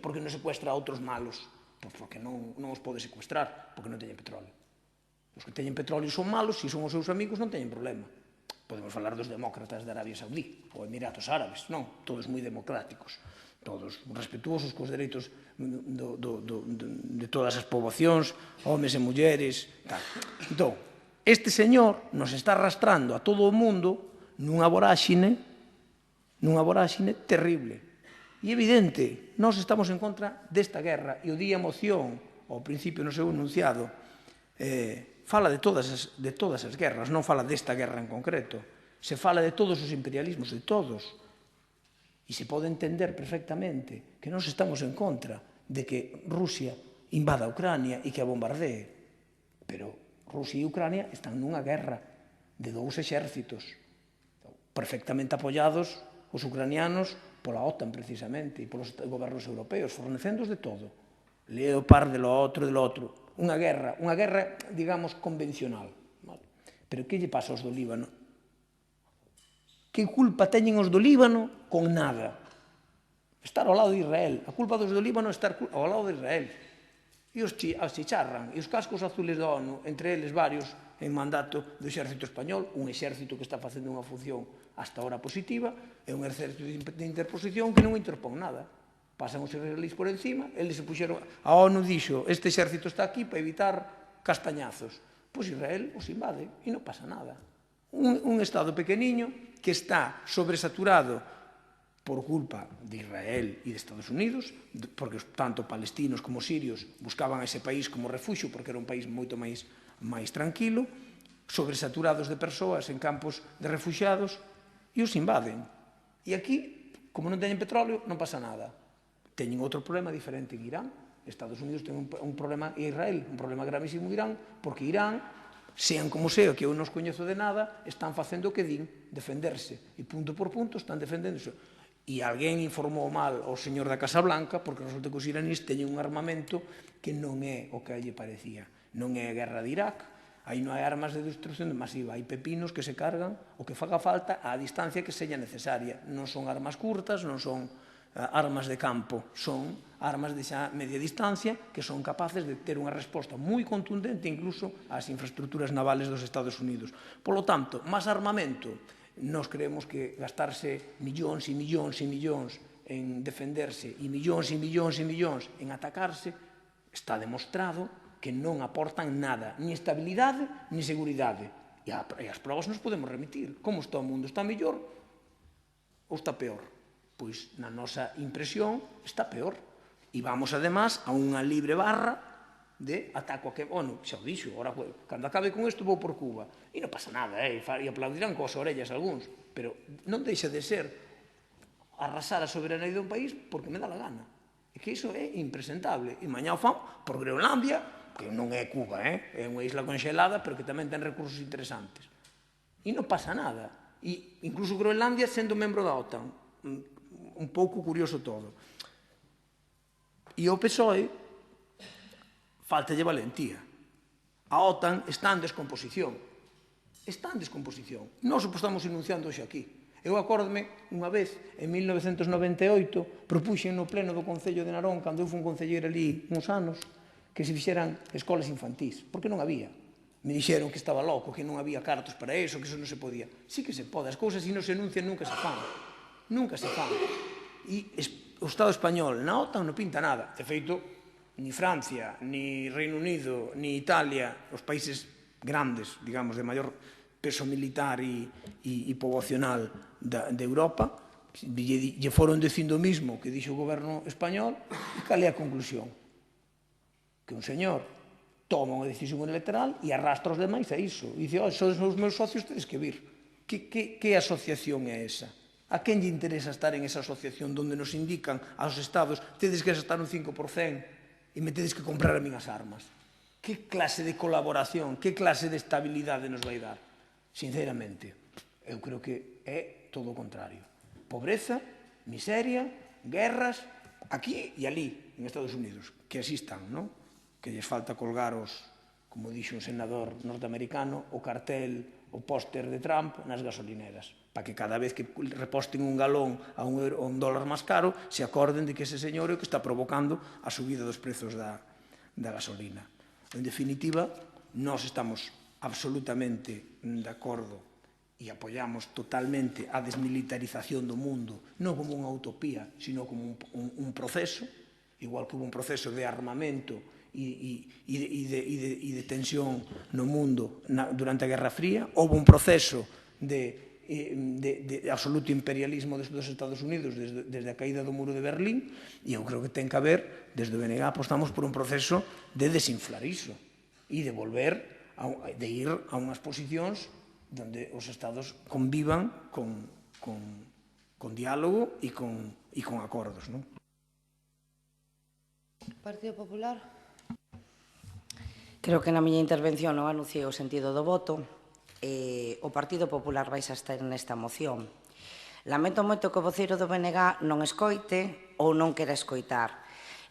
Por que non secuestra a outros malos? Pois porque non os pode secuestrar, porque non teñen petróleo. Os que teñen petróleo son malos, se son os seus amigos non teñen problema. Podemos falar dos demócratas de Arabia Saudí ou Emiratos Árabes, non, todos moi democráticos, todos respetuosos cos dereitos de todas as poboacións, homes e mulleres, tal. Entón, este señor nos está arrastrando a todo o mundo nunha voráxine terrible. E evidente, nós estamos en contra desta guerra e o día moción, ao principio no seu enunciado, fala de todas as guerras, non fala desta guerra en concreto. Se fala de todos os imperialismos, de todos. E se pode entender perfectamente que nós estamos en contra de que Rusia invada a Ucrania e que a bombardee. Pero Rusia e Ucrania están nunha guerra de dous exércitos, perfectamente apoiados os ucranianos pola OTAN precisamente e polos gobernos europeos, fornecéndos de todo. Leopard, de lo outro. Unha guerra, digamos, convencional. Pero que lle pasa aos do Líbano? Que culpa teñen os do Líbano con nada? Estar ao lado de Israel. A culpa dos do Líbano é estar ao lado de Israel. E os chicharran. E os cascos azules da ONU, entre eles varios en mandato do exército español, un exército que está facendo unha función hasta ahora positiva, é un exército de interposición que non interpón nada. Pasan os israelíes por encima, eles se puxeron... A ONU dixo, este exército está aquí para evitar castañazos. Pois Israel os invade e non pasa nada. Un Estado pequeniño que está sobresaturado por culpa de Israel e de Estados Unidos, porque tanto palestinos como sirios buscaban ese país como refuxio, porque era un país moito máis tranquilo, sobresaturados de persoas en campos de refugiados e os invaden. E aquí, como non teñen petróleo, non pasa nada. Teñen outro problema diferente en Irán. Estados Unidos ten un problema en Israel, un problema gravísimo en Irán, porque Irán, sean como sea, que eu non os coñezo de nada, están facendo o que din, defenderse. E punto por punto están defendéndose. E alguén informou mal ao señor da Casa Blanca, porque resulta que os iraníes teñen un armamento que non é o que lle parecía. Non é a guerra de Irak, aí non hai armas de destrucción masiva, hai pepinos que se cargan o que faga falta á distancia que seña necesaria. Non son armas curtas, non son armas de campo, son armas de xa media distancia que son capaces de ter unha resposta moi contundente incluso ás infraestructuras navales dos Estados Unidos. Polo tanto, máis armamento, nos creemos que gastarse millóns e millóns e millóns en defenderse e millóns e millóns e millóns en atacarse, está demostrado que non aportan nada, ni estabilidade, ni seguridade. E as probas nos podemos remitir. Como está o mundo? Está mellor ou está peor? Pois, na nosa impresión, está peor. E vamos, además, a unha libre barra de ataco a que... Bueno, xa o dixo, agora, cando acabe con isto, vou por Cuba. E non pasa nada, e aplaudirán coas orellas algúns. Pero non deixa de ser arrasar a soberanía dun país porque me dá la gana. E que iso é impresentable. E mañá o fan por Groenlandia, que non é Cuba, é unha isla conxelada, pero que tamén ten recursos interesantes. E non pasa nada. E incluso Groenlandia sendo membro da OTAN. Un pouco curioso todo. E o PSOE faltalle valentía. A OTAN está en descomposición. Está en descomposición. Nós o estamos enunciando hoxe aquí. Eu acórdome unha vez, en 1998, propuxen no pleno do Concello de Narón, cando eu fui un concelleiro ali uns anos, que se fixeran escolas infantís, porque non había. Me dixeron que estaba loco, que non había cartos para eso, que eso non se podía. Sí que se pode, as cousas se non se enuncian nunca se fan. Nunca se fan. E o Estado español na OTAN non pinta nada. De feito, ni Francia, ni Reino Unido, ni Italia, os países grandes, digamos, de maior peso militar e poboacional de Europa, lle foron dicindo o mismo que dixo o goberno español, e cal é a conclusión? Que un señor toma unha decisión unilateral e arrastra os demais a iso. E dice, son os meus socios, tedes que vir. Que asociación é esa? A quen lle interesa estar en esa asociación onde nos indican aos estados tedes que gastar un 5% e me tedes que comprar a min as armas? Que clase de colaboración, que clase de estabilidade nos vai dar? Sinceramente, eu creo que é todo o contrario. Pobreza, miseria, guerras, aquí e ali, en Estados Unidos, que así están, non? Que lles falta colgar os, como dixo un senador norteamericano, o cartel, o póster de Trump nas gasolineras, para que cada vez que reposten un galón a un dólar máis caro, se acorden de que ese señor é o que está provocando a subida dos prezos da gasolina. En definitiva, nós estamos absolutamente de acordo e apoiamos totalmente a desmilitarización do mundo, non como unha utopía, sino como un proceso, igual que hubo un proceso de armamento e de tensión no mundo durante a Guerra Fría, houve un proceso de absoluto imperialismo dos Estados Unidos desde a caída do muro de Berlín, e eu creo que ten que haber, desde o BNG apostamos por un proceso de desinflar iso e de volver de ir a unhas posicións onde os estados convivan con diálogo e con acordos, non? Partido Popular. Creo que na miña intervención non anunciei o sentido do voto. O Partido Popular vai estar nesta moción. Lamento moito que o voceiro do BNG non escoite ou non quera escoitar.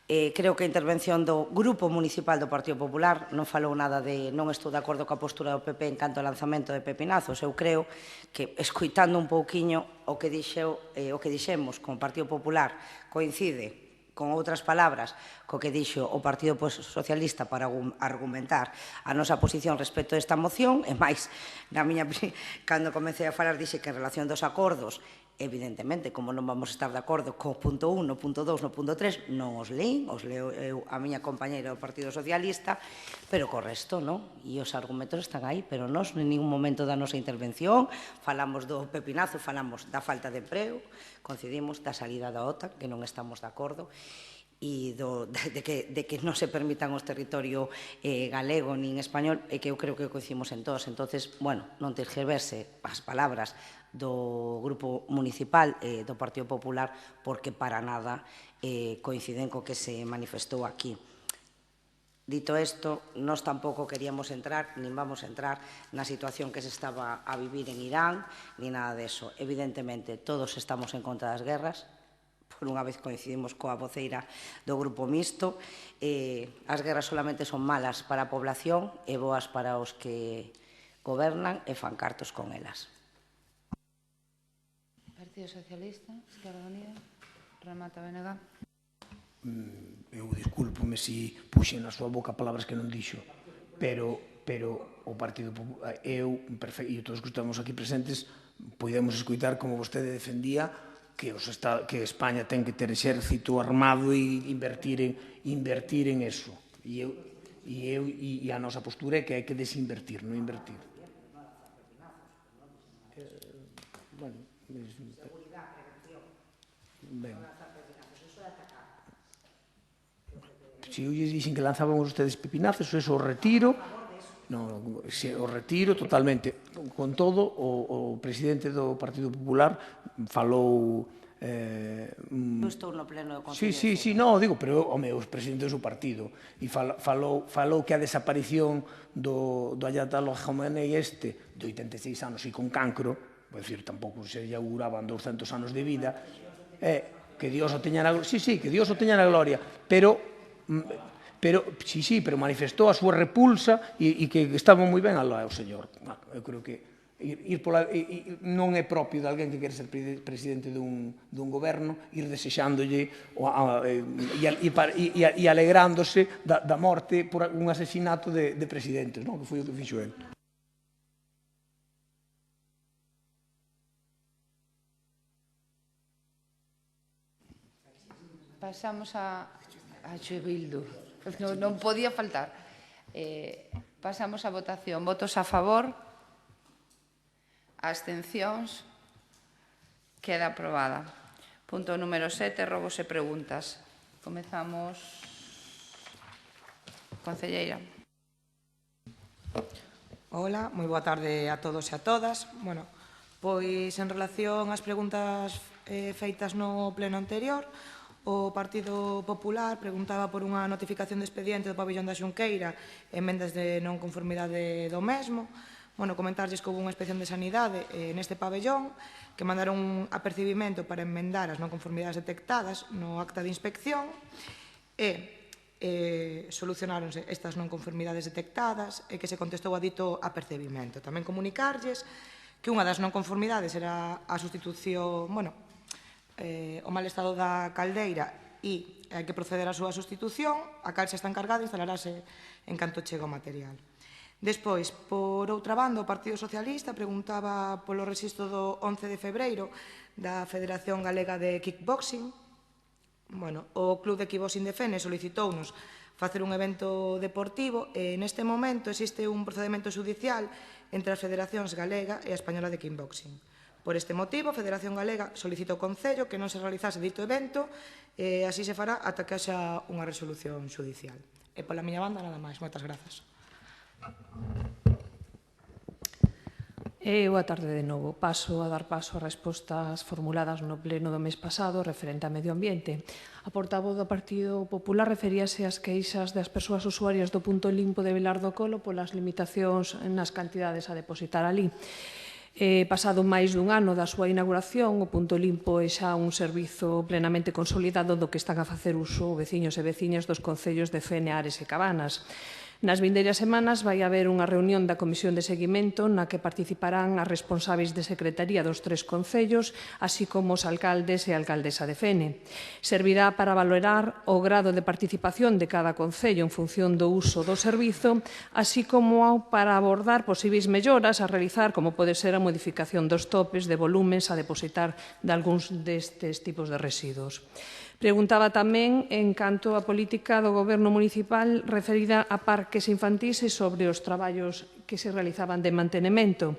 Creo que a intervención do Grupo Municipal do Partido Popular non falou nada de non estou de acordo coa postura do PP en canto ao lanzamento de pepinazos. Eu creo que, escoitando un pouquiño o que dixemos con o Partido Popular, coincide con outras palabras, co que dixo o Partido Socialista para argumentar a nosa posición respecto a esta moción, e máis, cando comecei a falar, dixe que en relación dos acordos, evidentemente, como non vamos a estar de acordo co punto 1, no punto 2, no punto 3, non os leo eu a miña compañeira do Partido Socialista, pero co resto, non? E os argumentos están aí, pero nós, en ningún momento da nosa intervención, falamos do pepinazo, falamos da falta de emprego, coincidimos da salida da OTAN, que non estamos de acordo, e de que non se permitan os territorio galego nin español, e que eu creo que o coincidimos en todos. Entonces, bueno, non tergiverse as palabras do Grupo Municipal do Partido Popular, porque para nada coinciden co que se manifestou aquí. Dito isto, nós tampouco queríamos entrar, nin vamos a entrar na situación que se estaba a vivir en Irán, ni nada deso. Evidentemente, todos estamos en contra das guerras, por unha vez coincidimos coa voceira do Grupo Mixto. As guerras solamente son malas para a población e boas para os que gobernan e fan cartos con elas. Partido Socialista, Esquerda Unida, remata BNG. Eu discúlpome se puxen na súa boca palabras que non dixo, pero o Partido Popular, eu e todos que estamos aquí presentes, podemos escoitar como vostede defendía que España ten que ter exército armado e invertir en eso. E a nosa postura é que hai que desinvertir, non invertir. Bueno, ben. Se eu lles dixen que lanzaban ustedes pepinazos, eso o retiro. Non, o retiro totalmente. Con todo, o presidente do Partido Popular falou... Eu estou no pleno do Consello. Sí, non, digo, pero o presidente do seu partido. E falou que a desaparición do Ayatollah Khamenei de 86 anos e con cancro, vou dicir, tampouco se lle auguraban 200 anos de vida, que Dios o teña na gloria. Sí, que Dios o teña na gloria, pero manifestou a súa repulsa e que estaba moi ben alá o señor. Eu creo que non é propio de alguén que quere ser presidente dun goberno ir desexándolle e alegrándose da morte por un asesinato de presidentes, que foi o que fixo ele. Pasamos a Bildu. Non podía faltar. Pasamos a votación. Votos a favor. Abstencións. Queda aprobada. Punto número 7, robos e preguntas. Comezamos. Concelleira. Hola, moi boa tarde a todos e a todas. Pois en relación ás preguntas feitas no pleno anterior, o Partido Popular preguntaba por unha notificación de expediente do pabillón da Xunqueira, emendas de non conformidade do mesmo. Comentarlles que houve unha inspección de sanidade neste pabellón, que mandaron un apercibimento para enmendar as non conformidades detectadas no acta de inspección e solucionáronse estas non conformidades detectadas e que se contestou a dito apercibimento. Tamén comunicarlles que unha das non conformidades era a sustitución, o mal estado da caldeira e hai que proceder á súa sustitución, a cal xa está encargada e instalarase en canto chega o material. Despois, por outra banda, o Partido Socialista preguntaba polo rexistro do 11 de febreiro da Federación Galega de Kickboxing. O Club de Kickboxing de Fene solicitounos facer un evento deportivo e neste momento existe un procedimento judicial entre as federacións galega e a española de kickboxing. Por este motivo, a Federación Galega solicita ao Concello que non se realizase dito evento e así se fará ata que haxa unha resolución judicial. E pola miña banda, nada máis. Moitas grazas. Boa tarde de novo. Paso a dar paso a respostas formuladas no pleno do mes pasado referente a medio ambiente. A portavoz do Partido Popular referíase ás queixas das persoas usuarias do punto limpo de Vilar do Colo polas limitacións nas cantidades a depositar ali. Pasado máis dun ano da súa inauguración, o punto limpo é xa un servizo plenamente consolidado do que están a facer uso veciños e veciñas dos concellos de Fene, Ares e Cabanas. Nas vindeiras semanas vai haber unha reunión da Comisión de Seguimento na que participarán as responsáveis de secretaría dos 3 concellos, así como os alcaldes e a alcaldesa de Fene. Servirá para valorar o grado de participación de cada concello en función do uso do servizo, así como para abordar posíveis melloras a realizar, como pode ser a modificación dos topes de volumes a depositar de algúns destes tipos de residuos. Preguntaba tamén en canto á política do Goberno municipal referida a parques infantís e sobre os traballos que se realizaban de mantemento.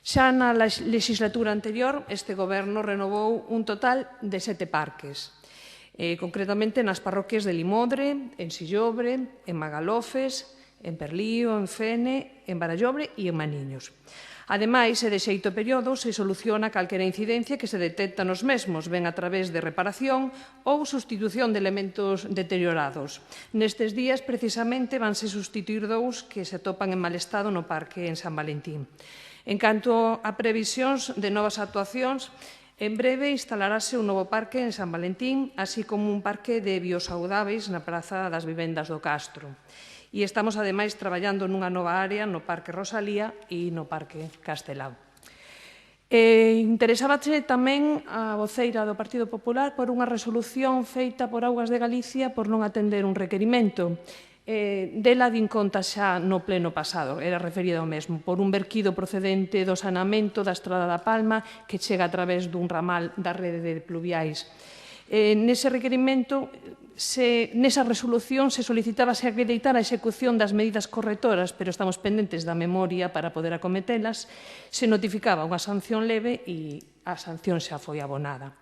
Xa na legislatura anterior, este Goberno renovou un total de 7 parques. concretamente nas parroquias de Limodre, en Sillobre, en Magalofes, en Perlío, en Fene, en Barallobre e en Maniños. Ademais, e de xeito período, se soluciona calquera incidencia que se detecta nos mesmos, ben a través de reparación ou sustitución de elementos deteriorados. Nestes días, precisamente, vanse sustituir dous que se atopan en mal estado no parque en San Valentín. En canto a previsións de novas actuacións, en breve instalarase un novo parque en San Valentín, así como un parque de biosaudáveis na Praza das Vivendas do Castro. E estamos, ademais, traballando nunha nova área no Parque Rosalía e no Parque Castelao. Interesábase tamén a voceira do Partido Popular por unha resolución feita por Augas de Galicia por non atender un requerimento. Dela din conta xa no pleno pasado, era referida ao mesmo, por un verquido procedente do saneamento da Estrada da Palma que chega a través dun ramal da rede de pluviais. Nese requerimento, nesa resolución, se solicitábase acreditar a execución das medidas correctoras, pero estamos pendentes da memoria para poder acometelas, se notificaba unha sanción leve e a sanción xa foi abonada.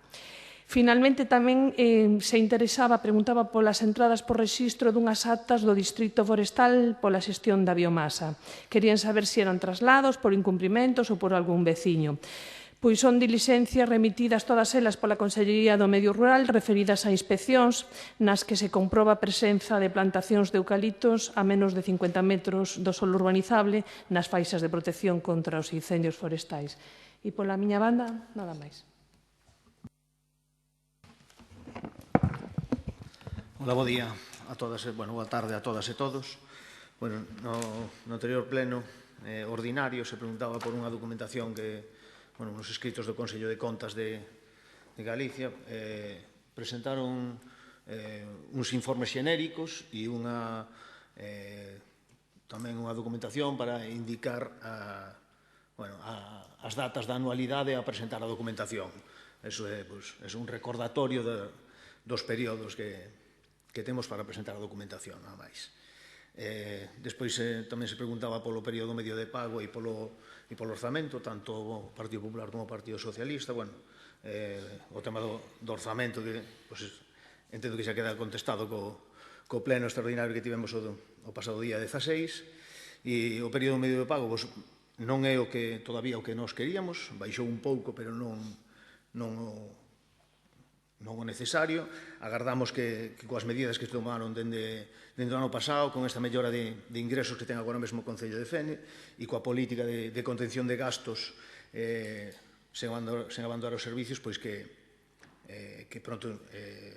Finalmente, tamén se interesaba, preguntaba polas entradas por rexistro dunhas actas do Distrito Forestal pola xestión da biomasa. Querían saber se eran traslados por incumprimentos ou por algún veciño. Pois son dilixencias remitidas todas elas pola Consellería do Medio Rural referidas a inspeccións nas que se comproba a presenza de plantacións de eucaliptos a menos de 50 metros do solo urbanizable nas faixas de protección contra os incendios forestais. E pola miña banda, nada máis. Hola, bo día a todas, boa tarde a todas e todos. No anterior pleno ordinario se preguntaba por unha documentación que nos escritos do Consello de Contas de Galicia presentaron uns informes xenéricos e tamén unha documentación para indicar as datas da anualidade a presentar a documentación. Eso é un recordatorio dos períodos que temos para presentar a documentación, nada máis. Despois tamén se preguntaba polo período medio de pago e polo orzamento, tanto o Partido Popular como o Partido Socialista. O tema do orzamento, que entendo que xa queda contestado co pleno extraordinario que tivemos o pasado día 16, e o período medio de pago non é todavía o que nós queríamos, baixou un pouco, pero non o necesario. Agardamos que coas medidas que se tomaron dende o ano pasado, con esta mellora de ingresos que ten agora mesmo o Concello de Fene e coa política de contención de gastos sen abandonar os servicios, pois que pronto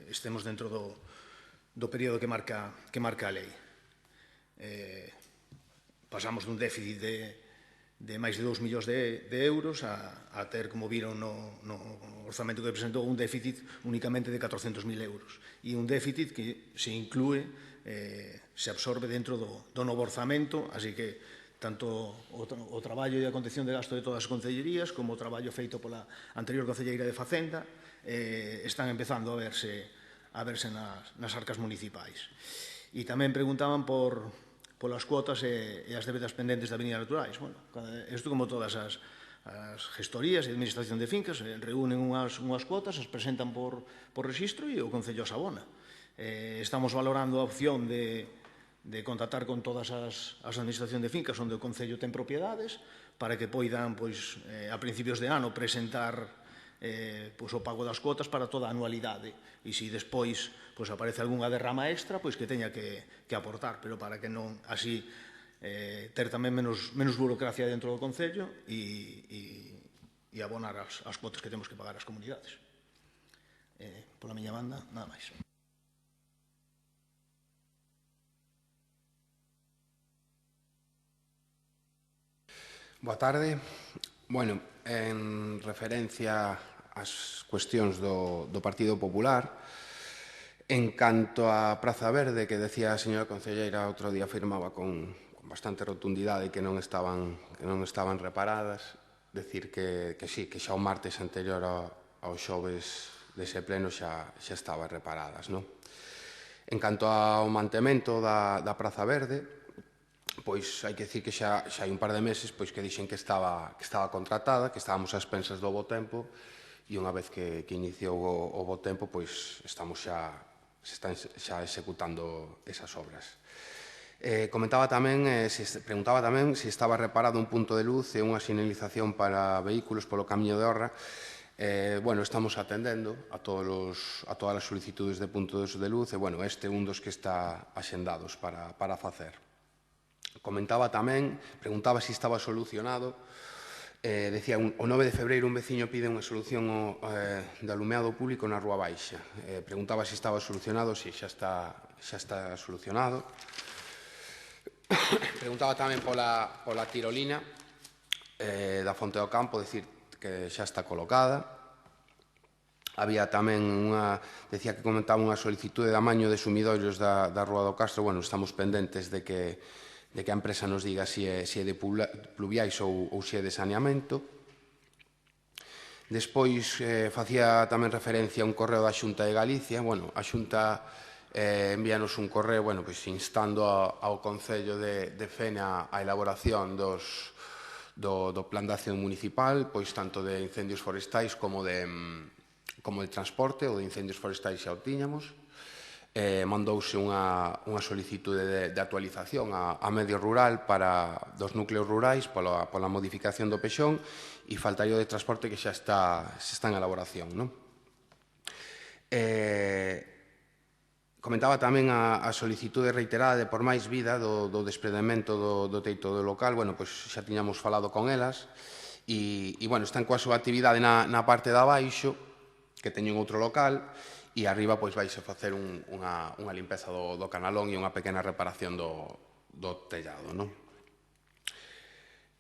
estemos dentro do período que marca a lei. Pasamos dun déficit de máis de 2 millóns de euros a ter, como viron no orzamento que presentou, un déficit únicamente de 400.000 euros. E un déficit que se inclúe, se absorbe dentro do novo orzamento, así que tanto o traballo e a contención de gasto de todas as concellerías como o traballo feito pola anterior concelleira de Facenda están empezando a verse nas arcas municipais. E tamén preguntaban polas cuotas e as débedas pendentes de Avenida Naturais. Isto, como todas as gestorías e administración de fincas, reúnen unhas cuotas, as presentan por rexistro e o Concello as abona. Estamos valorando a opción de contactar con todas as administración de fincas onde o Concello ten propiedades para que poidan, a principios de ano, presentar o pago das cuotas para toda a anualidade, e se despois aparece algunha derrama extra, que teña que aportar, pero para que non así ter tamén menos burocracia dentro do Concello e abonar as cuotas que temos que pagar as comunidades. Pola miña banda, nada máis. Boa tarde. En referencia ás cuestións do Partido Popular, en canto á Praza Verde, que decía a señora concelleira outro día, afirmaba con bastante rotundidade que non estaban reparadas, decir que sí, que xa o martes anterior ao xoves dese pleno xa estaban reparadas. En canto ao mantemento da Praza Verde, pois hai que dicir que xa hai un par de meses que dixen que estaba contratada, que estábamos a expensas do bo tempo, e unha vez que iniciou o bo tempo, pois estamos se están xa executando esas obras. Preguntaba tamén se estaba reparado un punto de luz e unha sinalización para vehículos polo camiño de Orra. Bueno, estamos atendendo a todas as solicitudes de puntos de luz e, bueno, este é un dos que está axendados para facer. Comentaba tamén, preguntaba se estaba solucionado. Decía, o 9 de febreiro un veciño pide unha solución de alumeado público na Rúa Baixa. Preguntaba se estaba solucionado, si xa está solucionado. Preguntaba tamén pola tirolina da Fonte do Campo, decir que xa está colocada. Había tamén decía que comentaba unha solicitude de amaño de sumidoiros da Rúa do Castro. Bueno, estamos pendentes de que a empresa nos diga se é de pluviais ou se é de saneamento. Despois facía tamén referencia a un correo da Xunta de Galicia. Bueno, a Xunta envíanos un correo instando ao Concello de Fene a elaboración do Plan de Acción Municipal, pois tanto de incendios forestais como de transporte. O de incendios forestais xa o tiñamos. Mandouse unha solicitude de actualización a medio rural dos núcleos rurais pola modificación do pexón, e faltaría o de transporte que xa está en elaboración. Comentaba tamén a solicitude reiterada de por máis vida do desprendemento do teito do local. Bueno, pois xa tiñamos falado con elas e, bueno, están coa súa actividade na parte de abaixo, que teñen outro local, e arriba pois vaise facer unha limpeza do canalón e unha pequena reparación do tellado.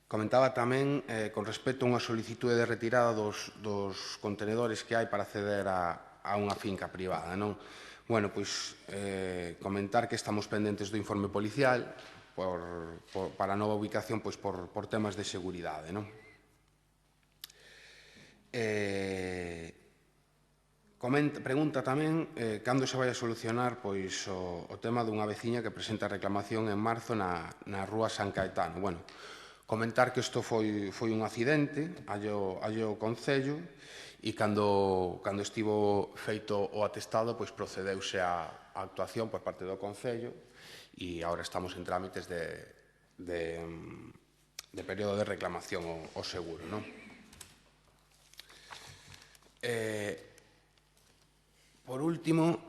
Comentaba tamén con respecto a unha solicitude de retirada dos contenedores que hai para acceder a unha finca privada. Bueno, pois comentar que estamos pendentes do informe policial para a nova ubicación por temas de seguridade. Pregunta tamén cando se vai a solucionar o tema dunha veciña que presenta reclamación en marzo na Rúa San Caetano. Bueno, comentar que isto foi un accidente allo Concello, e cando estivo feito o atestado, pois procedeuse a actuación por parte do Concello, e agora estamos en trámites de período de reclamación ao seguro. Por último,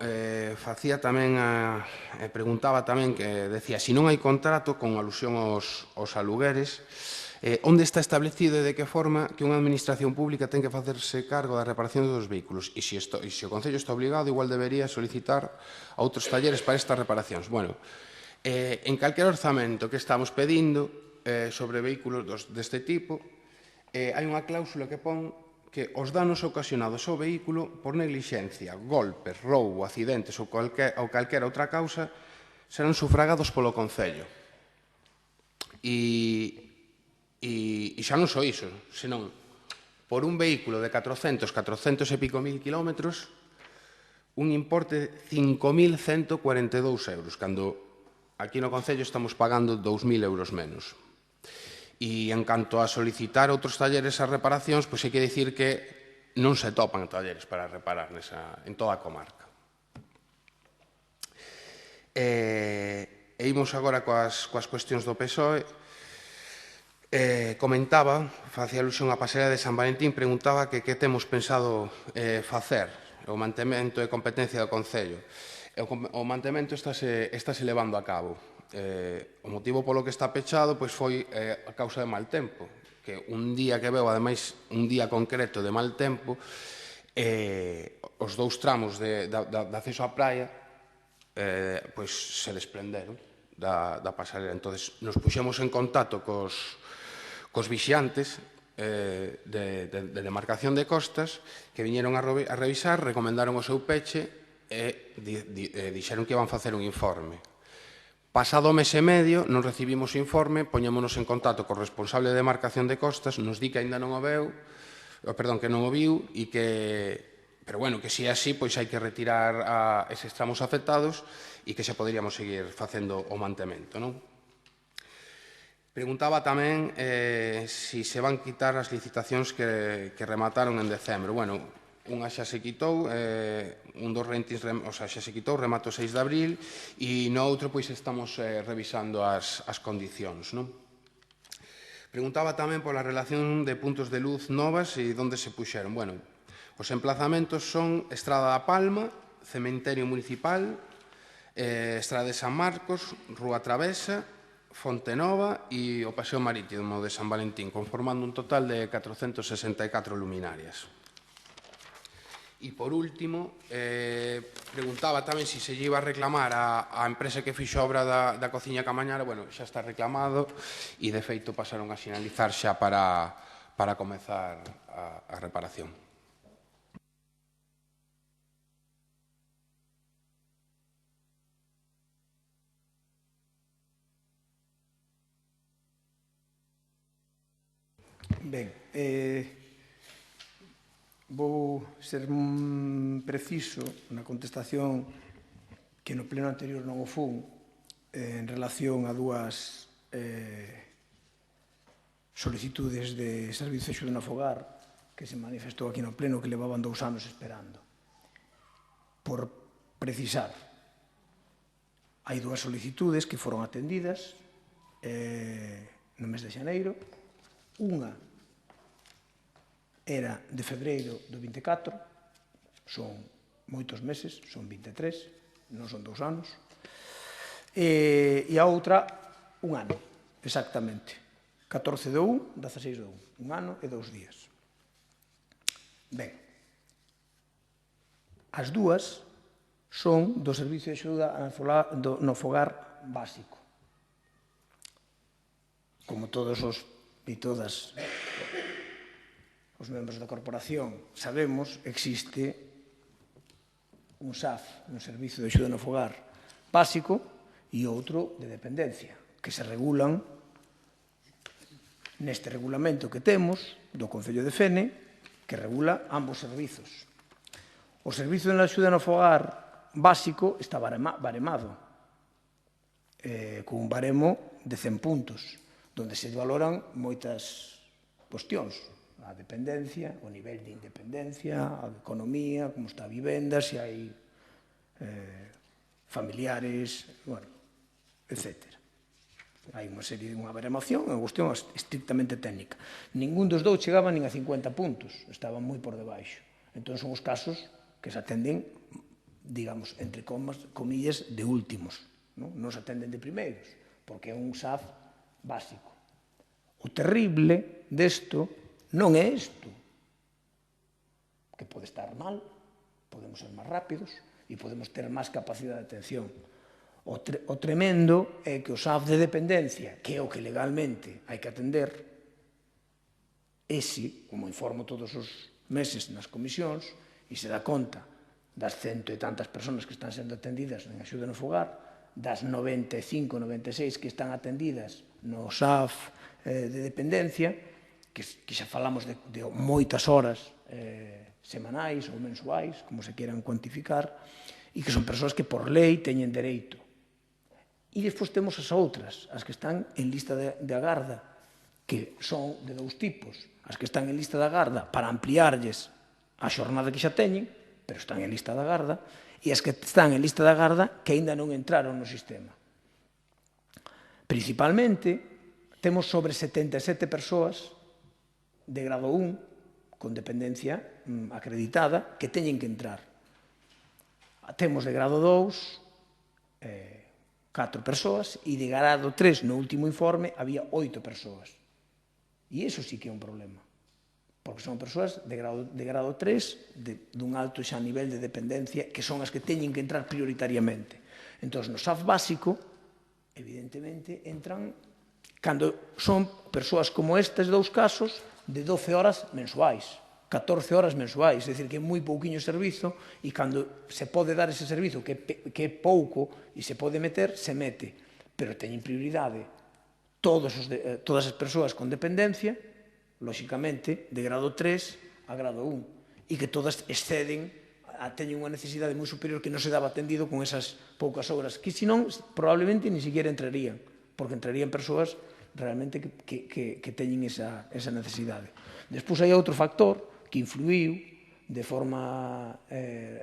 preguntaba tamén, que decía, se non hai contrato, con alusión aos alugueres, onde está establecido e de que forma que unha administración pública ten que facerse cargo da reparación dos vehículos, e se o Concello está obligado, igual debería solicitar a outros talleres para estas reparacións. Bueno, en calquer orzamento que estamos pedindo sobre vehículos deste tipo, hai unha cláusula que pon que os danos ocasionados ao vehículo por neglixencia, golpes, roubo, accidentes ou calquera outra causa serán sufragados polo Concello. E xa non só iso, senón por un vehículo de 400 e pico mil kilómetros, un importe de 5.142 euros, cando aquí no Concello estamos pagando 2.000 euros menos. E en canto a solicitar outros talleres as reparacións, pois hai que dicir que non se topan talleres para reparar en toda a comarca. E imos agora coas cuestións do PSOE. Comentaba, facía alusión á pasarela de San Valentín, preguntaba que temos pensado facer o mantemento e competencia do Concello. O mantemento estáse levando a cabo. O motivo polo que está pechado foi a causa de mal tempo, que un día que veo, ademais, un día concreto de mal tempo, os dous tramos de acceso á praia se desprenderon da pasarela. Entón, nos puxemos en contacto cos vixiantes de demarcación de costas, que viñeron a revisar, recomendaron o seu peche e dixeron que iban facer un informe. Pasado mes e medio, non recibimos o informe, poñémonos en contacto co responsable de demarcación de costas, nos di que aínda non o viu, e pero bueno, que se é así, pois hai que retirar eses tramos afectados e que xa poderíamos seguir facendo o mantemento. Preguntaba tamén se se van quitar as licitacións que remataron en decembro. Bueno, unha xa se quitou, un dos rentings, o sea, xa se quitou, remato 6 de abril, e no outro pois estamos revisando as condicións, non? Preguntaba tamén pola relación de puntos de luz novas e onde se puxeron. Bueno, os emplazamentos son Estrada da Palma, Cementerio Municipal, Estrada de San Marcos, Rúa Travesa, Fonte Nova e o Paseo Marítimo de San Valentín, conformando un total de 464 luminarias. E, por último, preguntaba tamén se se lle iba a reclamar a empresa que fixo a obra da cociña Camañara. Bueno, xa está reclamado e, de feito, pasaron a sinalizar xa para comezar a reparación. Ben, vou ser preciso na contestación que no pleno anterior non o fun en relación a dúas solicitudes de servizo de axuda no fogar que se manifestou aquí no pleno que levaban 2 anos esperando. Por precisar, hai dúas solicitudes que foron atendidas no mes de xaneiro. Unha era de febreiro do 24, son moitos meses, son 23, non son 2 anos, e a outra, un ano, exactamente, 14 do 1, 16 do 1, un ano e 2 días. Ben, as dúas son do Servicio de Axuda no Fogar básico. Como todos os e todas os membros da corporación sabemos, existe un SAF, un Servicio de Axuda no Fogar básico, e outro de dependencia, que se regulan neste regulamento que temos do Concello de Fene, que regula ambos servizos. O Servicio de Axuda no Fogar básico está baremado, con un baremo de 100 puntos, onde se valoran moitas cuestións, a dependencia, o nivel de independencia, a economía, como está a vivenda, se hai familiares, bueno, etc. Hai unha serie de unha baremación, unha cuestión estrictamente técnica. Ningún dos dous chegaba nin a 50 puntos, estaban moi por debaixo. Entón son os casos que se atenden, digamos, entre comillas, de últimos. Non se atenden de primeiros, porque é un SAF básico. O terrible desto non é isto, que pode estar mal, podemos ser máis rápidos e podemos ter máis capacidade de atención. O tremendo é que o SAF de dependencia, que é o que legalmente hai que atender, ese, como informo todos os meses nas comisións, e se dá conta das 100 e tantas persoas que están sendo atendidas en axuda no fogar, das 95, 96 que están atendidas no SAF de dependencia, que xa falamos de moitas horas semanais ou mensuais, como se quieran cuantificar, e que son persoas que por lei teñen dereito. E despois temos as outras, as que están en lista de agarda, que son de 2 tipos. As que están en lista de agarda para ampliarlles a xornada que xa teñen, pero están en lista de agarda, e as que están en lista de agarda que aínda non entraron no sistema. Principalmente, temos sobre 77 persoas de grado 1 con dependencia acreditada que teñen que entrar. Temos de grado 2 4 persoas e de grado 3 no último informe había 8 persoas. E iso sí que é un problema, porque son persoas de grado 3 dun alto xa nivel de dependencia que son as que teñen que entrar prioritariamente. Entón, no SAF básico, evidentemente, entran cando son persoas como estes 2 casos de 12 horas mensuais, 14 horas mensuais, é dicir, que é moi pouquiño servizo e cando se pode dar ese servizo que é pouco e se pode meter, se mete, pero teñen prioridade todas as persoas con dependencia, lóxicamente, de grado 3 a grado 1, e que todas exceden, teñen unha necesidade moi superior que non se daba atendido con esas poucas horas, que senón probablemente ni siquiera entrarían, porque entrarían persoas realmente que teñen esa necesidade. Despois hai outro factor que influiu de forma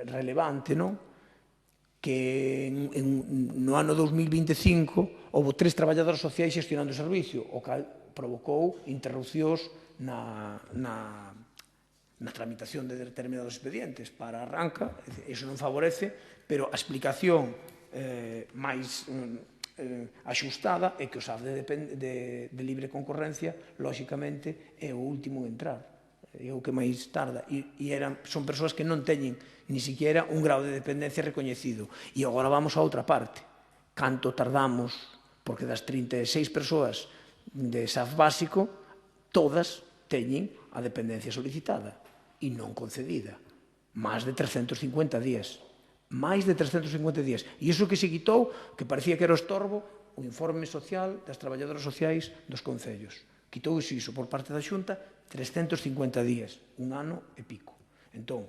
relevante, non? Que no ano 2025 houve 3 traballadores sociais xestionando o servicio, o cal provocou interrupcións na tramitación de determinados expedientes para arranca, iso non favorece, pero a explicación máis axustada é que o SAF de libre concorrencia, lóxicamente, é o último en entrar, é o que máis tarda, e son persoas que non teñen ni siquiera un grau de dependencia recoñecido. E agora vamos a outra parte. Canto tardamos, porque das 36 persoas de SAF básico, todas teñen a dependencia solicitada e non concedida. Máis de 350 días. Máis de 350 días. E iso que se quitou, que parecía que era o estorbo, o informe social das traballadoras sociais dos concellos. Quitou iso por parte da Xunta 350 días, un ano e pico. Entón,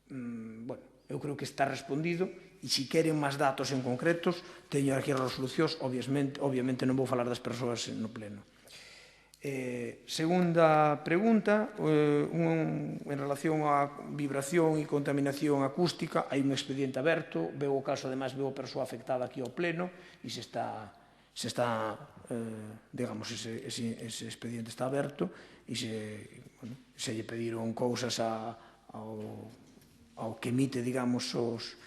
bueno, eu creo que está respondido e se queren máis datos en concretos, teño aquí as resolucións, obviamente non vou falar das persoas no pleno. Segunda pregunta, en relación á vibración e contaminación acústica, hai un expediente aberto, veo o caso, ademais, veo a persoa afectada aquí ao pleno e se está, digamos, ese expediente está aberto e se lle pediron cousas ao que emite, digamos, os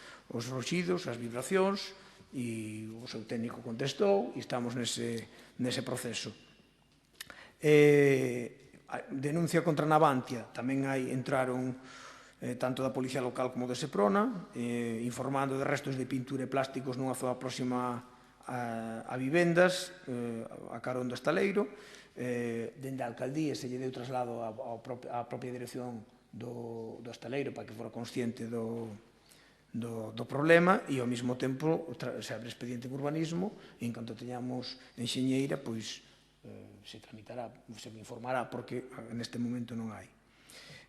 ruxidos, as vibracións, e o seu técnico contestou e estamos nese proceso. Denuncia contra Navantia, tamén entraron tanto da Policía Local como de Seprona, informando de restos de pintura e plásticos nunha zona próxima a vivendas, a carón do estaleiro. Dende a alcaldía se lle deu traslado á propia dirección do estaleiro para que fora consciente do problema e ao mesmo tempo se abre expediente en urbanismo e en canto teñamos enxeñeira, pois se tramitará, se me informará, porque neste momento non hai.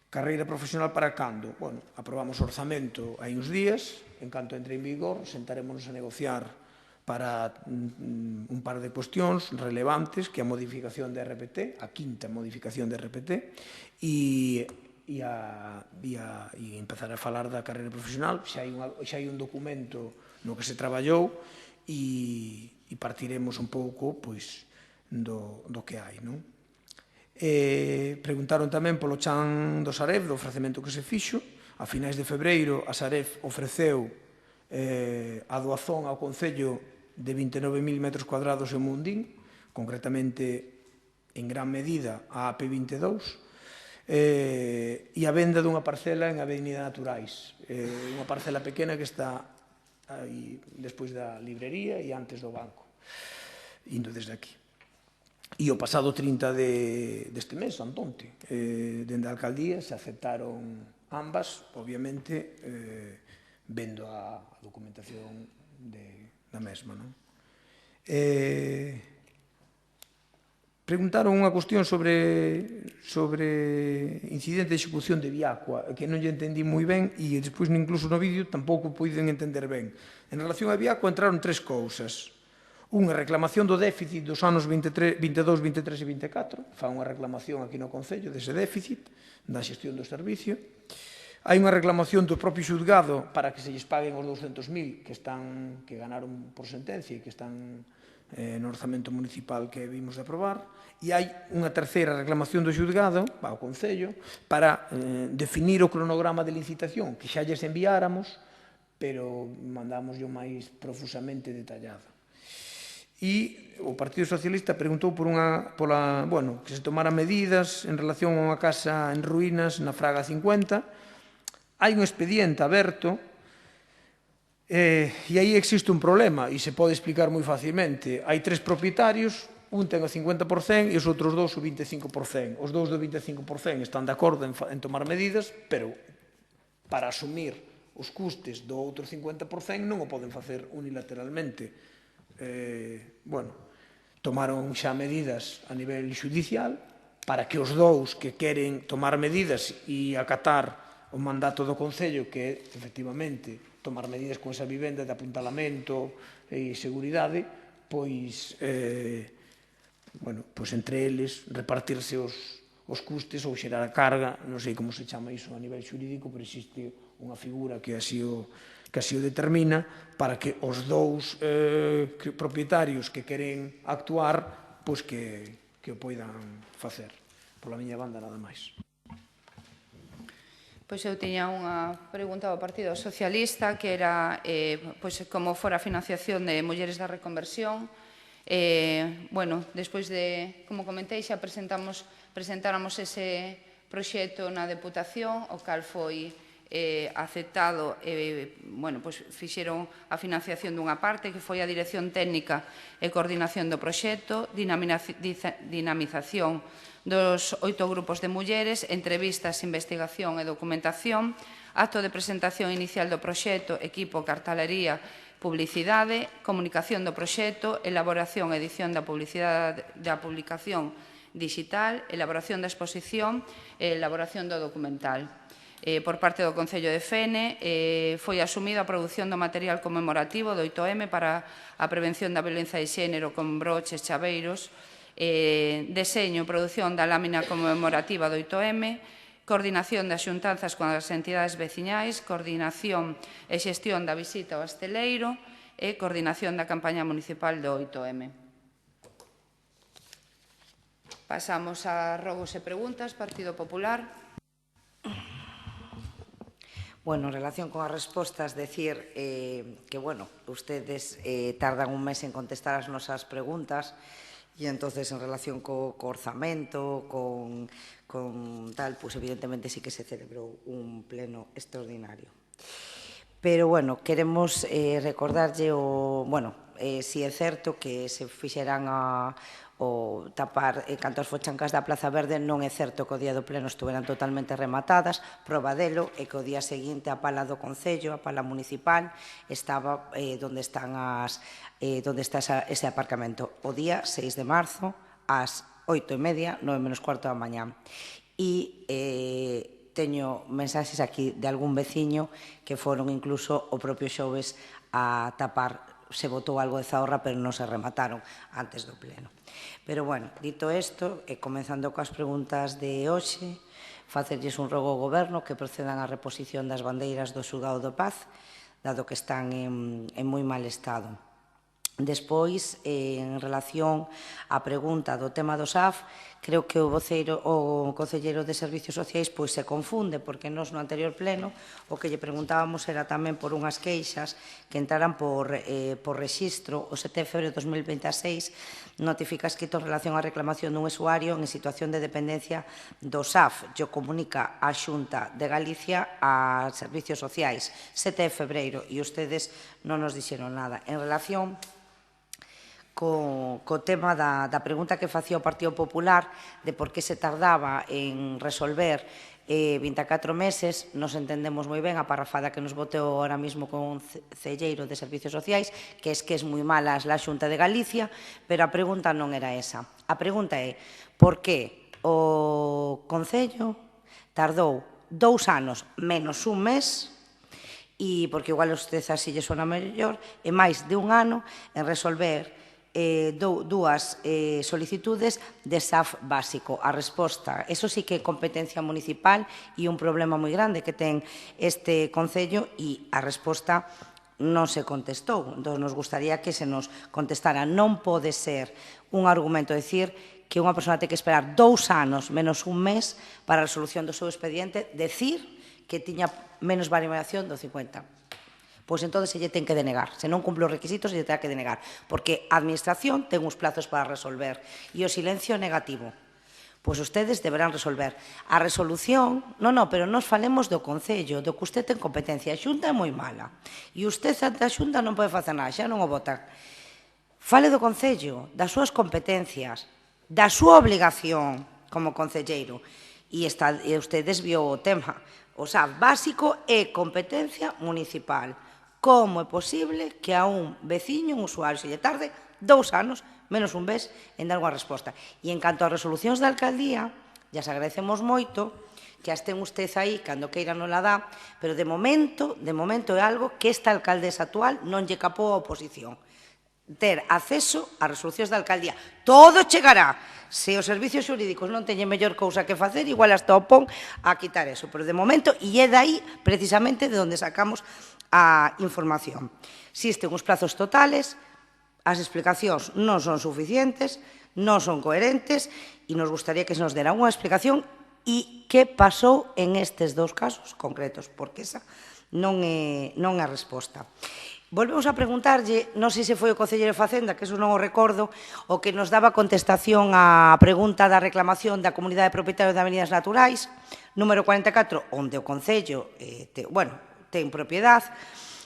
Carreira profesional para cando? Bueno, aprobamos o orzamento hai uns días, en canto entre en vigor, sentaremos a negociar para un par de cuestións relevantes, que a modificación de RPT, a quinta modificación de RPT, e empezar a falar da carreira profesional. Xa hai un documento no que se traballou e partiremos un pouco do que hai. Preguntaron tamén polo chan do Sareb, do ofrecemento que se fixo. A finais de febreiro, a Sareb ofreceu a doazón ao Concello de 29.000 metros cuadrados en Mundín, concretamente en gran medida a AP22, e a venda dunha parcela en Avenida Naturais, unha parcela pequena que está aí despois da librería e antes do banco, indo desde aquí. E o pasado 30 deste mes, antonte, dende a alcaldía se aceptaron ambas, obviamente, vendo a documentación da mesma. Preguntaron unha cuestión sobre incidente de execución de Viacua, que non lle entendí moi ben e despois incluso no vídeo tampouco puiden entender ben. En relación a Viacua entraron 3 cousas. Unha reclamación do déficit dos anos 22, 23 e 24, fa unha reclamación aquí no Concello dese déficit da xestión do servicio. Hai unha reclamación do propio xudgado para que se lles paguen os 200.000 que ganaron por sentencia e que están no orzamento municipal que vimos de aprobar, e hai unha terceira reclamación do xudgado ao Concello para definir o cronograma de licitación, que xa lles enviáramos, pero mandamos yo máis profusamente detallado. E o Partido Socialista preguntou que se tomaran medidas en relación a unha casa en ruínas na Fraga 50. Hai un expediente aberto e aí existe un problema e se pode explicar moi facilmente. Hai 3 propietarios, un ten o 50% e os outros 2 o 25%. Os 2 do 25% están de acordo en tomar medidas, pero para asumir os custes do outro 50% non o poden facer unilateralmente. Tomaron xa medidas a nivel xudicial para que os 2 que queren tomar medidas e acatar o mandato do Concello, que é, efectivamente, tomar medidas con esa vivenda de apuntalamento e seguridade, pois bueno, pois entre eles repartirse os custes ou xerar a carga, non sei como se chama iso a nivel xurídico, pero existe unha figura que así o determina para que os dous propietarios que queren actuar, pois que o poidan facer. Pola miña banda, nada máis. Pois eu tiña unha pregunta ao Partido Socialista que era como fora a financiación de mulleres da reconversión. Bueno, despois de, como comentei, xa presentáramos ese proxecto na Deputación, o cal foi aceptado, bueno, pois fixeron a financiación dunha parte que foi a Dirección Técnica e Coordinación do Proxecto, dinamización dos 8 grupos de mulleres, entrevistas, investigación e documentación, acto de presentación inicial do proxecto, equipo, cartalería, publicidade, comunicación do proxecto, elaboración e edición da publicación digital, elaboración da exposición e elaboración do documental. Por parte do Concello de Fene, foi asumida a produción do material conmemorativo do 8M para a prevención da violencia de xénero con broches, chaveiros, deseño e produción da lámina conmemorativa do 8M, coordinación das xuntanzas con as entidades veciñais, coordinación e xestión da visita ao Asteleiro e coordinación da campaña municipal do 8M. Pasamos a rogos e preguntas. Partido Popular. Bueno, en relación con as respostas, decir que, bueno, ustedes tardan un mes en contestar as nosas preguntas e entonces en relación co orzamento, con tal, pues evidentemente sí que se celebrou un pleno extraordinario. Pero, bueno, queremos recordarlle bueno, si é certo que se fixeran o tapar canto as fochancas da Plaza Verde, non é certo que o día do pleno estuveran totalmente rematadas, proba delo é que o día seguinte a pala do Concello, a pala municipal, estaba onde está ese aparcamento. O día 6 de marzo, ás 8:30, 9:15 da mañá. E teño mensaxes aquí de algún veciño que foron incluso o propio xoves a tapar. Se botou algo de zahorra, pero non se remataron antes do pleno. Pero, bueno, dito isto, e comenzando coas preguntas de hoxe, facerlles un rogo ao Goberno que procedan á reposición das bandeiras do Xulgado da Paz, dado que están en moi mal estado. Despois, en relación á pregunta do tema do SAF, creo que o concelleiro de Servicios Sociais se confunde, porque nos no anterior pleno o que lle preguntábamos era tamén por unhas queixas que entraran por rexistro o 7 de febreiro de 2026, notifica escrito en relación á reclamación dun usuario en situación de dependencia do SAF. Yo comunica a Xunta de Galicia a Servicios Sociais 7 de febreiro e ustedes non nos dixeron nada. En relación co tema da pregunta que facía o Partido Popular de por que se tardaba en resolver 24 meses, nos entendemos moi ben a parrafada que nos boteu ahora mismo con Concelleiro de Servicios Sociais, que é moi mala a Xunta de Galicia, pero a pregunta non era esa. A pregunta é por que o Concello tardou 2 anos menos un mes, e porque igual usted así lle sona mellor, e máis de un ano en resolver dúas solicitudes de SAF básico. A resposta, eso sí que é competencia municipal e un problema moi grande que ten este Concello, e a resposta non se contestou. Entón, nos gustaría que se nos contestara. Non pode ser un argumento decir que unha persona ten que esperar 2 anos menos un mes para a resolución do seu expediente, decir que tiña menos variación do 50%. Pois entón se lle ten que denegar. Se non cumple os requisitos, se lle ten que denegar. Porque a Administración ten uns plazos para resolver. E o silencio negativo. Pois ustedes deberán resolver. A resolución, pero nos falemos do Concello, do que usted ten competencia. A Xunta é moi mala. E usted ante a Xunta non pode facer nada, xa non o votan. Fale do Concello, das súas competencias, da súa obligación como concelleiro. E usted desviou o tema. O SAF básico é competencia municipal. Como é posible que a un veciño, un usuario, se lle tarde 2 anos, menos un mes, en dar unha resposta? E en canto ás resolucións da alcaldía, llas agradecemos moito, que as ten usted aí, cando queira non la dá, pero de momento é algo que esta alcaldesa actual non lle capou a oposición. Ter acceso ás resolucións da alcaldía. Todo chegará, Se os servicios xurídicos non teñen mellor cousa que facer, igual hasta opón a quitar eso. Pero de momento, e é dai precisamente de onde sacamos a información. Existen uns plazos totales, as explicacións non son suficientes, non son coherentes, e nos gustaría que se nos dera unha explicación e que pasou en estes dous casos concretos, porque esa non é a resposta. Volvemos a preguntarlle, non sei se foi o Concelleiro de Facenda, que eso non o recordo, o que nos daba contestación á pregunta da reclamación da Comunidade de Propietarios de Avenidas Naturais, número 44, onde o Concello ten propiedade,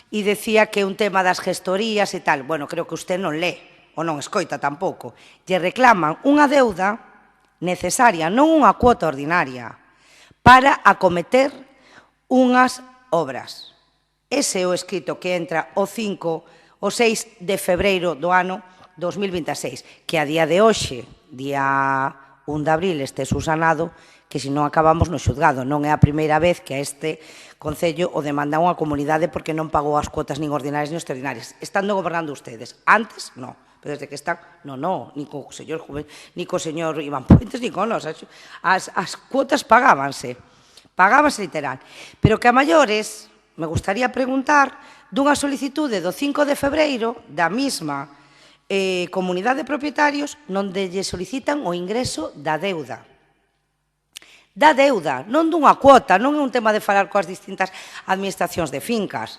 e decía que un tema das gestorías e tal. Bueno, creo que usted non lee, ou non escoita tampouco. Lle reclaman unha deuda necesaria, non unha cuota ordinaria, para acometer unhas obras. Ese é o escrito que entra o 6 de febreiro do ano 2026, que a día de hoxe, día 1 de abril, este subsanado, que se non acabamos no xuzgado. Non é a primeira vez que a este Concello o demanda unha comunidade porque non pagou as cuotas nin ordinarias nin extraordinarias. Estando gobernando ustedes. Antes, non. Pero desde que están, ni co señor Iván Puentes, ni con nos. As cuotas pagábanse literal. Pero que a maiores, me gustaría preguntar dunha solicitude do 5 de febreiro da mesma comunidade de propietarios onde lle solicitan o ingreso da deuda. Da deuda, non dunha cuota, non é un tema de falar coas distintas administracións de fincas.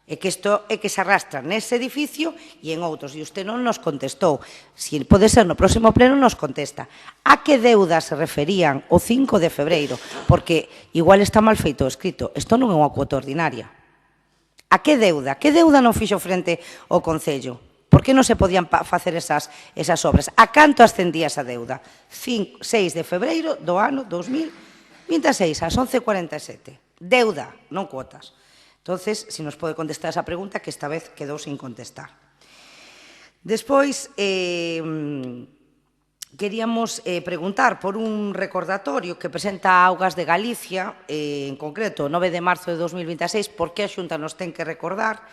É que isto é que se arrastra nese edificio e en outros, e usted non nos contestou. Se pode ser no próximo pleno nos contesta. A que deuda se referían o 5 de febreiro? Porque igual está mal feito o escrito. Isto non é unha cuota ordinaria. A que deuda? Que deuda non fixo frente ao Concello? Por que non se podían facer esas obras? A canto ascendía esa deuda? 6 de febreiro do ano 2026, ás 11:47. Deuda, non cuotas. Entonces, se nos pode contestar esa pregunta, que esta vez quedou sin contestar. Despois, queríamos preguntar por un recordatorio que presenta Augas de Galicia, en concreto, 9 de marzo de 2026, por que a Xunta nos ten que recordar.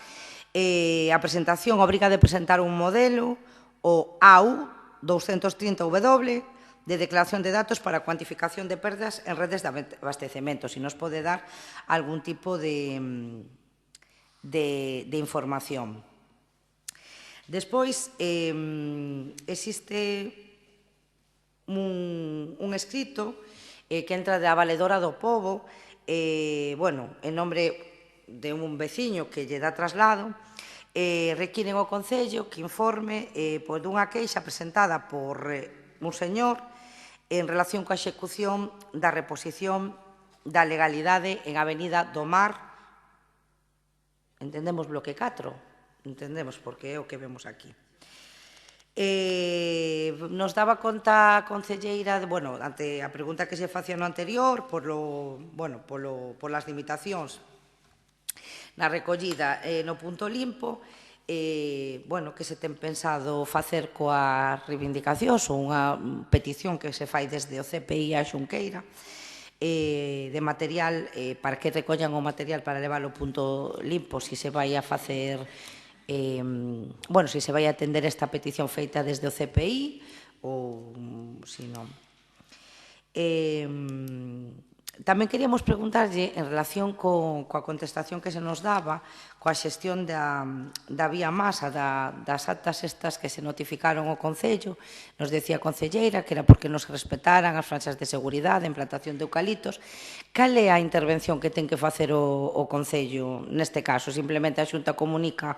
A presentación obriga de presentar un modelo, o AU 230W, de declaración de datos para cuantificación de perdas en redes de abastecemento, si nos pode dar algún tipo de información. Despois, existe un escrito que entra da Valedora do Pobo, en nombre de un veciño que lle dá traslado, requiren ao Concello que informe dunha queixa presentada por un señor en relación coa execución da reposición da legalidade en Avenida do Mar. Entendemos bloque 4, entendemos, porque é o que vemos aquí. Nos daba conta a concelleira, ante a pregunta que se facía no anterior, polas limitacións na recollida no punto limpo, que se ten pensado facer coas reivindicacións ou unha petición que se fai desde o CPI a Xunqueira de material para que recollan o material para levar ao punto limpo, se se vai a facer se se vai a atender esta petición feita desde o CPI ou se non. Tamén queríamos preguntarlle en relación coa contestación que se nos daba coa xestión da vía masa das actas estas que se notificaron ao Concello. Nos decía a concelleira que era porque nos respetaran as franxas de seguridade, a implantación de eucaliptos. Cal é a intervención que ten que facer o Concello neste caso? Simplemente a Xunta comunica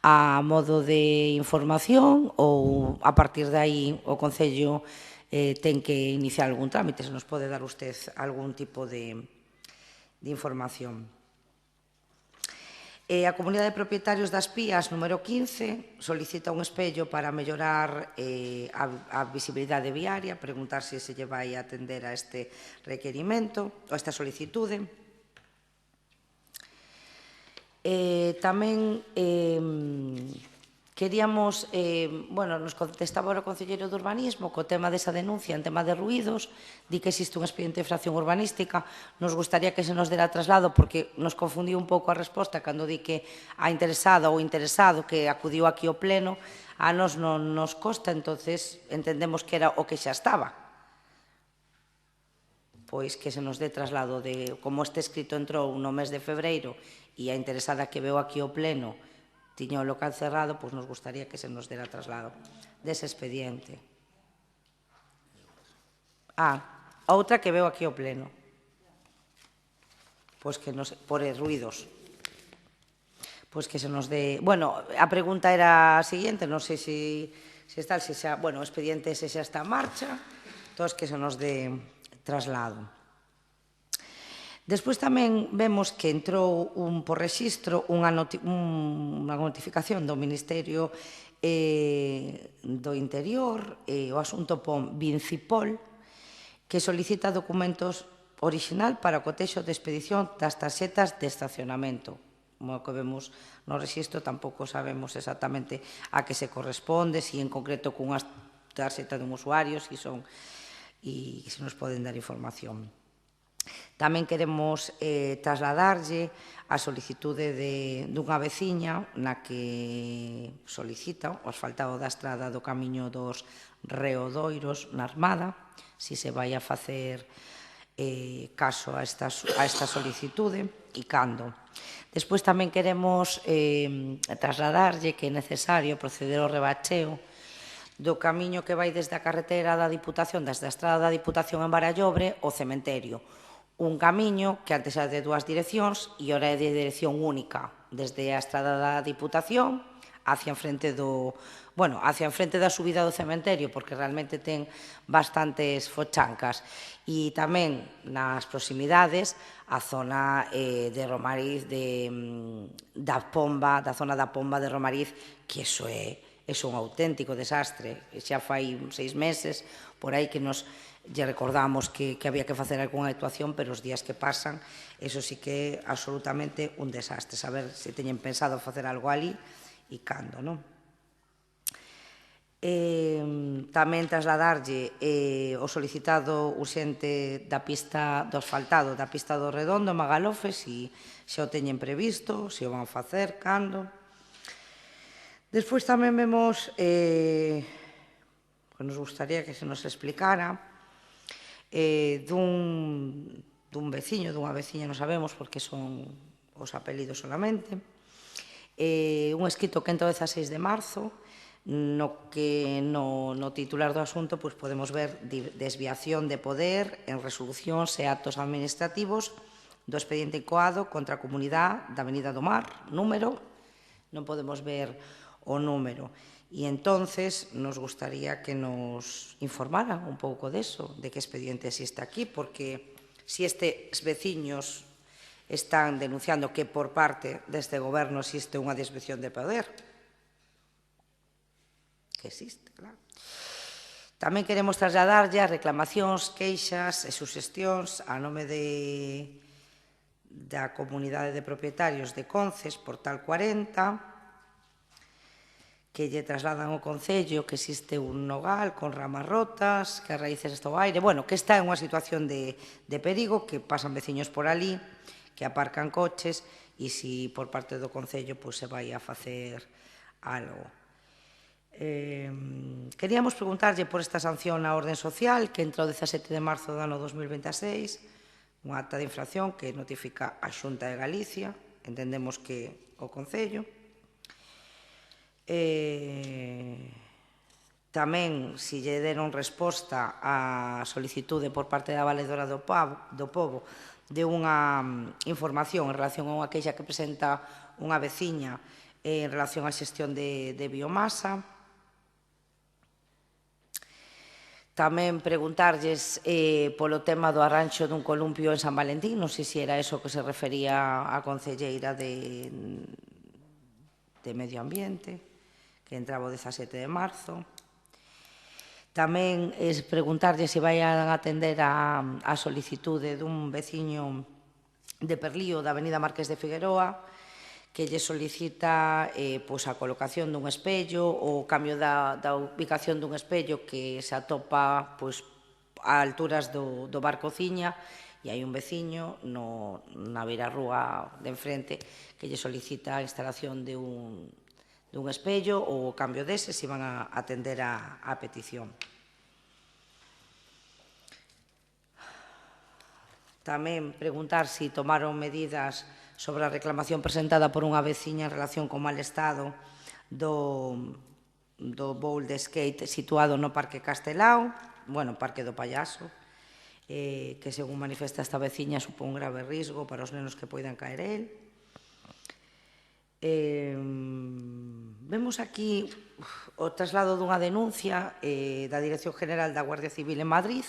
a modo de información ou a partir de aí o Concello ten que iniciar algún trámite, se nos pode dar usted algún tipo de información. A Comunidade de Propietarios das Pías, número 15, solicita un espello para mellorar a visibilidade viaria, preguntar se lle vai atender a este requerimento, ou a esta solicitude. Tamén Queríamos, nos contestaba o concelleiro de Urbanismo co tema desa denuncia en tema de ruídos, di que existe un expediente de infracción urbanística, nos gustaría que se nos dera traslado porque nos confundiu un pouco a resposta cando di que a interesada ou interesado que acudiu aquí ao pleno, a nos non nos consta, entonces entendemos que era o que xa estaba. Pois que se nos dé traslado de como este escrito entrou no mes de febreiro e a interesada que veu aquí ao pleno tiña o local cerrado, pois nos gustaría que se nos dera traslado dese expediente. Outra que veu aquí ao pleno. Pois que nos... por ruidos. Pois que se nos dé... Bueno, a pregunta era a seguinte, non sei se está... Bueno, o expediente ese xa está en marcha, entón que se nos dé traslado. Despois tamén vemos que entrou por rexistro unha notificación do Ministerio do Interior, o asunto POM Vincipol, que solicita documentos orixinal para o cotexo de expedición das tarxetas de estacionamento. Como que vemos no rexistro, tampouco sabemos exactamente a que se corresponde, se en concreto cunha tarxeta dun usuario, se nos poden dar información. Tamén queremos trasladarlle a solicitude dunha veciña na que solicita o asfaltado da estrada do camiño dos Reodoiros na Armada, se se vai a facer caso a esta solicitude e cando. Despois tamén queremos trasladarlle que é necesario proceder ao rebacheo do camiño que vai desde a carretera da Diputación, desde a estrada da Diputación en Barallobre ao cementerio. Un camiño que antes era de dúas direccións e ora é de dirección única, desde a estrada da Diputación hacia enfrente da subida do cementerio, porque realmente ten bastantes fochancas, e tamén nas proximidades a zona de Romariz, da zona da Pomba de Romariz, que iso é un auténtico desastre. Xa fai 6 meses por aí que nos recordamos que había que facer algunha actuación, pero os días que pasan, eso sí que é absolutamente un desastre. Saber se teñen pensado facer algo ali e cando, non? Tamén trasladarlle o solicitado urxente da pista do asfaltado, da pista do Redondo, Magalofe, se xa o teñen previsto, se o van facer, cando. Despois tamén vemos que nos gustaría que se nos explicara dun veciño, dunha veciña, non sabemos porque son os apelidos solamente, un escrito que entra o 16 de marzo, no que no titular do asunto podemos ver desviación de poder en resolucións e actos administrativos do expediente incoado contra a Comunidade da Avenida do Mar, número, non podemos ver o número. E entonces nos gustaría que nos informara un pouco deso, de que expediente existe aquí, porque se estes veciños están denunciando que por parte deste goberno existe unha desviación de poder, que existe, claro. Tamén queremos trasladarlle as reclamacións, queixas e suxestións a nome da Comunidade de Propietarios de Conces, Portal 40, que lle trasladan ao Concello que existe un nogal con ramas rotas, que as raíces están ao aire, que está en unha situación de perigo, que pasan veciños por ali, que aparcan coches, e se por parte do Concello se vai a facer algo. Queríamos preguntarlle por esta sanción á orden social que entra o 17 de marzo do ano 2026, unha acta de infracción que notifica a Xunta de Galicia, entendemos que o Concello. Tamén, se lle deron resposta á solicitude por parte da Valedora do Pobo de unha información en relación a unha queixa que presenta unha veciña en relación á xestión de biomasa. Tamén preguntarlles polo tema do arranxo dun columpio en San Valentín, non sei se era eso que se refería a concelleira de Medio Ambiente, que entraba o 17 de marzo. Tamén preguntarlle se vai a atender a solicitude dun veciño de Perlío, da Avenida Marqués de Figueroa, que lle solicita a colocación dun espello, o cambio da ubicación dun espello que se atopa a alturas do bar Cociña, e hai un veciño na beirarrúa de enfrente que lle solicita a instalación dun espello ou o cambio dese, se van a atender a petición. Tamén preguntar se tomaron medidas sobre a reclamación presentada por unha veciña en relación co mal estado do bowl de skate situado no Parque Castelao, Parque do Pallaso, que, según manifesta esta veciña, supón un grave risco para os nenos que poidan caer el. Vemos aquí o traslado dunha denuncia da Dirección General da Guardia Civil en Madrid,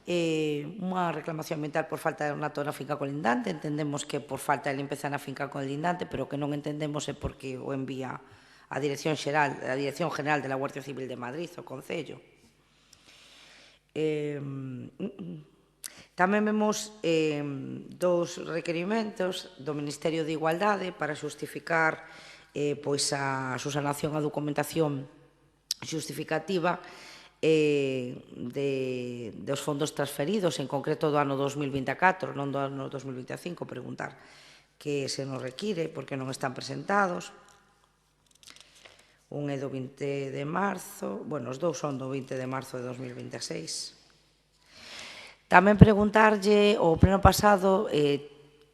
unha reclamación ambiental por falta de ornato na finca colindante. Entendemos que por falta de limpeza na finca colindante, pero que non entendemos é porque o envía a Dirección General de la Guardia Civil de Madrid, o Concello. Tamén vemos dous requerimentos do Ministerio de Igualdade para xustificar a subsanación a documentación xustificativa dos fondos transferidos, en concreto do ano 2024, non do ano 2025, preguntar que se nos require, porque non están presentados. Un é do 20 de marzo, os dous son do 20 de marzo de 2026. Tamén preguntarlle, o pleno pasado,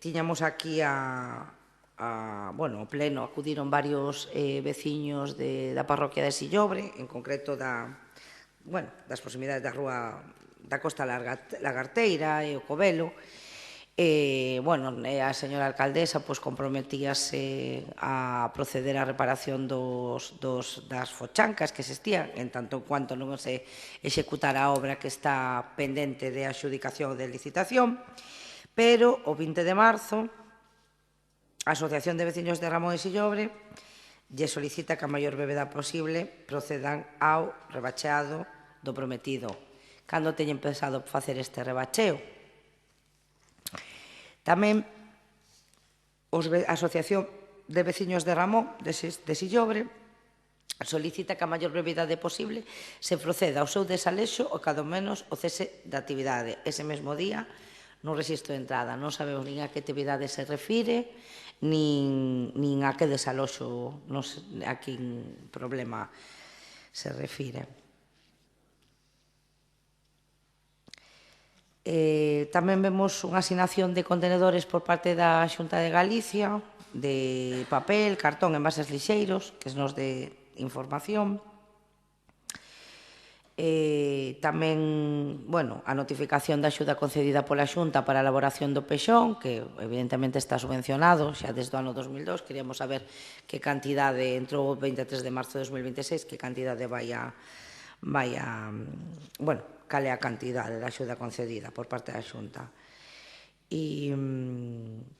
tiñamos aquí o pleno, acudiron varios veciños da parroquia de Sillobre, en concreto das proximidades da rúa da Costa Lagarteira e o Covelo. A señora alcaldesa comprometíase a proceder á reparación das fochancas que existían, en tanto en cuanto non se executara a obra que está pendente de adxudicación ou de licitación, pero o 20 de marzo a Asociación de Veciños de Ramón de Sillobre lle solicita que a maior brevedade posible procedan ao rebacheado do prometido. Cando teñen pensado facer este rebacheo? Tamén a Asociación de Veciños de Ramón de Sillobre solicita que a maior brevedade posible se proceda ao seu desalexo ou cado menos o cese de actividade ese mesmo día no rexistro de entrada. Non sabemos nin a que actividade se refire, nin a que desaloxo, a que problema se refire. Tamén vemos unha asignación de contenedores por parte da Xunta de Galicia, de papel, cartón, envases lixeiros, que nos de información. Tamén, a notificación da axuda concedida pola Xunta para a elaboración do pexón, que evidentemente está subvencionado xa desde o ano 2002. Queríamos saber que cantidade, entrou o 23 de marzo de 2026, que cantidade cal é a cantidade da axuda concedida por parte da Xunta. E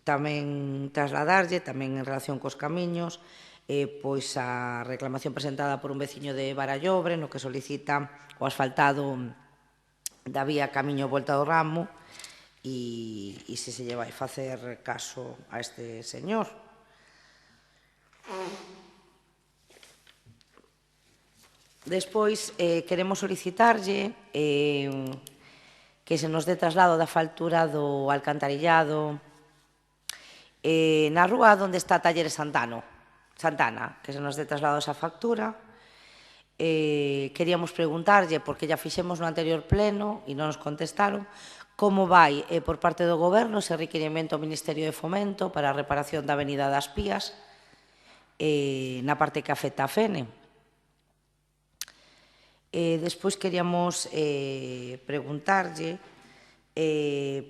tamén trasladarlle, tamén en relación cos camiños, a reclamación presentada por un veciño de Barallobre, no que solicita o asfaltado da vía Camiño Volta do Ramo, e se lle vai facer caso a este señor. Despois, queremos solicitarlle que se nos dé traslado da faltura do alcantarillado na rúa onde está Talleres Santana, que se nos dé traslado esa factura. Queríamos preguntarlle, porque ya fixemos no anterior pleno e non nos contestaron, como vai por parte do Goberno ese requirimento ao Ministerio de Fomento para a reparación da Avenida das Pías na parte que afecta a Fene. Despois queríamos preguntarlle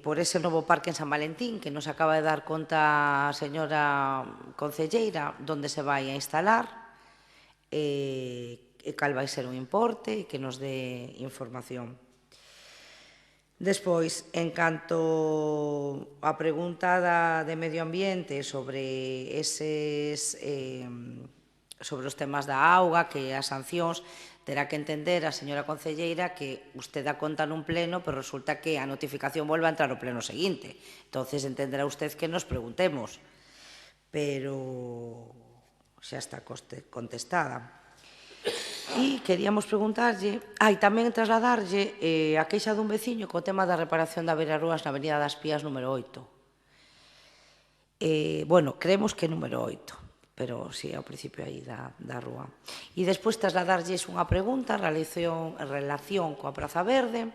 por ese novo parque en San Valentín que nos acaba de dar conta a señora concelleira, onde se vai a instalar, cal vai ser o importe e que nos dé información. Despois, en canto a pregunta de Medio Ambiente sobre os temas da auga, que as sancións, terá que entender a señora concelleira que usted dá conta nun pleno, pero resulta que a notificación volve a entrar no pleno seguinte. Entonces entenderá usted que nos preguntemos. pero xa está contestada. E queríamos preguntarlle, e tamén trasladarlle a queixa dun veciño co tema da reparación da beirarrúas na Avenida das Pías número 8. Bueno, creemos que número 8, pero si ao principio aí da rúa. E despois trasladarlles unha pregunta en relación coa Praza Verde,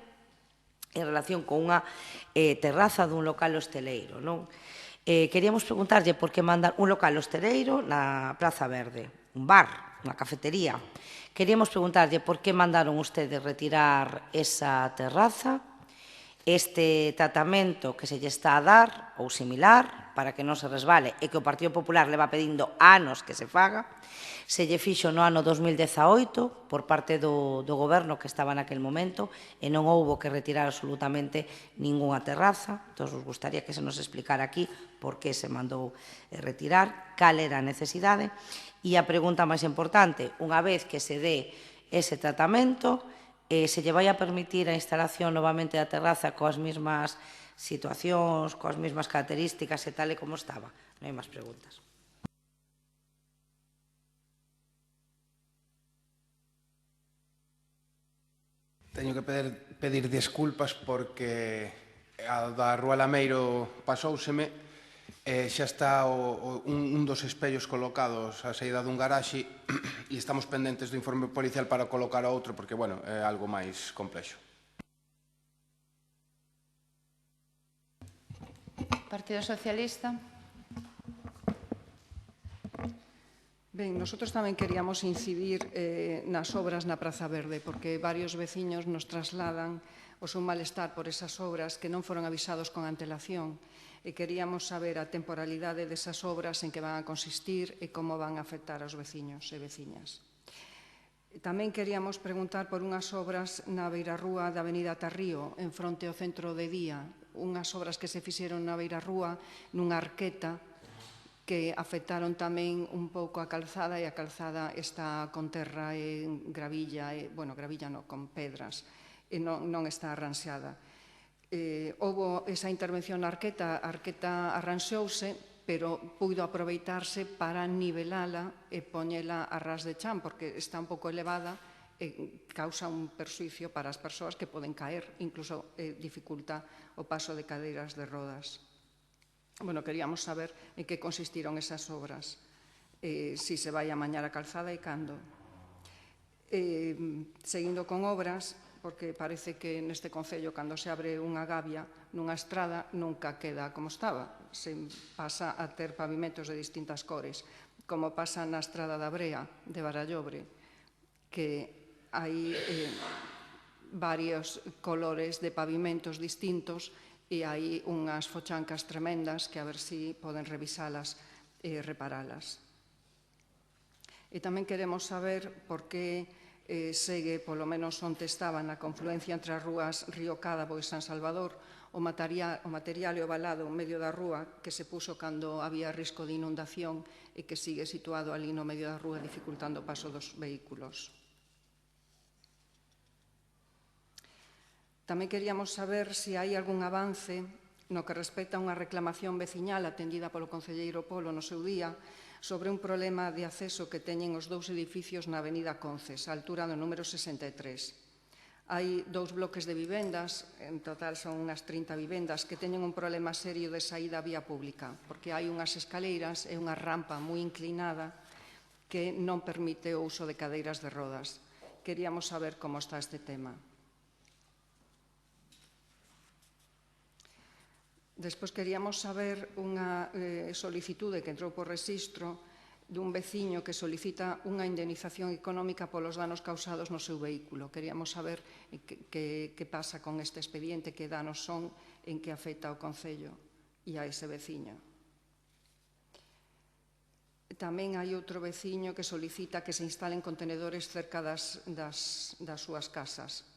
en relación con unha terraza dun local hosteleiro, non? Queríamos preguntarlle por que mandar un local hosteleiro na Praza Verde, un bar, unha cafetería. Queríamos preguntarlle por que mandaron ustedes retirar esa terraza, este tratamento que se lle está a dar, ou similar, para que non se resbale, e que o Partido Popular leva pedindo anos que se faga, se lle fixo no ano 2018 por parte do goberno que estaba naquel momento e non houbo que retirar absolutamente ningunha terraza. Entón, nos gustaría que se nos explicara aquí por que se mandou retirar, cal era a necesidade. E a pregunta máis importante, unha vez que se dé ese tratamento, se lle vai a permitir a instalación novamente da terraza coas mesmas situacións, coas mesmas características e tal e como estaba. Non hai máis preguntas. Teño que pedir desculpas porque a da Rúa Lameiro pasóuseme. Xa está un dos espellos colocados á saída dun garaxe e estamos pendentes do informe policial para colocar outro porque, bueno, é algo máis complexo. Partido Socialista. Ben, nosotros tamén queríamos incidir nas obras na Praza Verde, porque varios veciños nos trasladan o seu malestar por esas obras que non foron avisados con antelación e queríamos saber a temporalidade desas obras, en que van a consistir e como van a afectar aos veciños e veciñas. Tamén queríamos preguntar por unhas obras na beirarrúa da Avenida Tarrío, en fronte ao centro de día, unhas obras que se fixeron na beirarrúa nunha arqueta que afectaron tamén un pouco a calzada, e a calzada está con terra e gravilla, bueno, gravilla non, con pedras, e non está arranxada. Houbo esa intervención na arqueta, a arqueta arranxouse, pero puido aproveitarse para nivelala e poñela a ras de chan, porque está un pouco elevada e causa un persuicio para as persoas que poden caer, incluso dificulta o paso de cadeiras de rodas. Bueno, queríamos saber en que consistiron esas obras, si se vai amañar a calzada e cando. Seguindo con obras, porque parece que neste concello, cando se abre unha gavia nunha estrada, nunca queda como estaba. Se pasa a ter pavimentos de distintas cores, como pasa na estrada da Brea, de Barallobre, que hai varios colores de pavimentos distintos e hai unhas fochancas tremendas que a ver si poden revisalas e reparalas. E tamén queremos saber por que segue, polo menos onde estaba, na confluencia entre as rúas Río Cádabo e San Salvador, o material e o valado en medio da rúa que se puso cando había risco de inundación e que sigue situado ali no medio da rúa dificultando o paso dos vehículos. Tamén queríamos saber se hai algún avance no que respecta a unha reclamación veciñal atendida polo concelleiro Polo no seu día sobre un problema de acceso que teñen os dous edificios na Avenida Conces, a altura do número 63. Hai dous bloques de vivendas, en total son unhas 30 vivendas, que teñen un problema serio de saída a vía pública, porque hai unhas escaleiras e unha rampa moi inclinada que non permite o uso de cadeiras de rodas. Queríamos saber como está este tema. Despois queríamos saber unha solicitude que entrou por rexistro dun veciño que solicita unha indemnización económica polos danos causados no seu vehículo. Queríamos saber que pasa con este expediente, que danos son, en que afecta ao concello e a ese veciño. Tamén hai outro veciño que solicita que se instalen contenedores cerca das súas casas.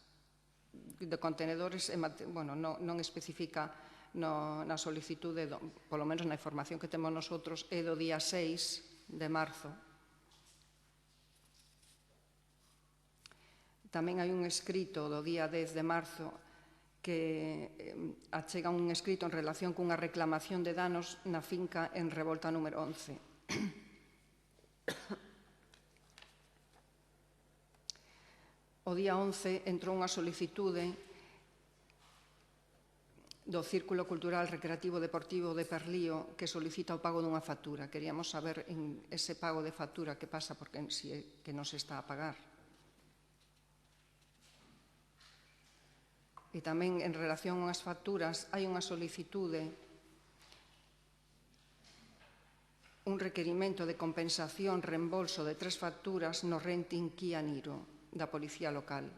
De contenedores, bueno, non especifica na solicitude, polo menos na información que temos nosotros, é do día 6 de marzo. Tamén hai un escrito do día 10 de marzo que achega un escrito en relación cunha reclamación de danos na finca en Revolta número 11. O día 11 entrou unha solicitude do Círculo Cultural Recreativo Deportivo de Perlío que solicita o pago dunha factura. Queríamos saber en ese pago de factura que pasa porque si é que non se está a pagar. E tamén en relación ás facturas hai unha solicitude, un requerimento de compensación, reembolso de 3 facturas no renting Kia Niro da Policía Local.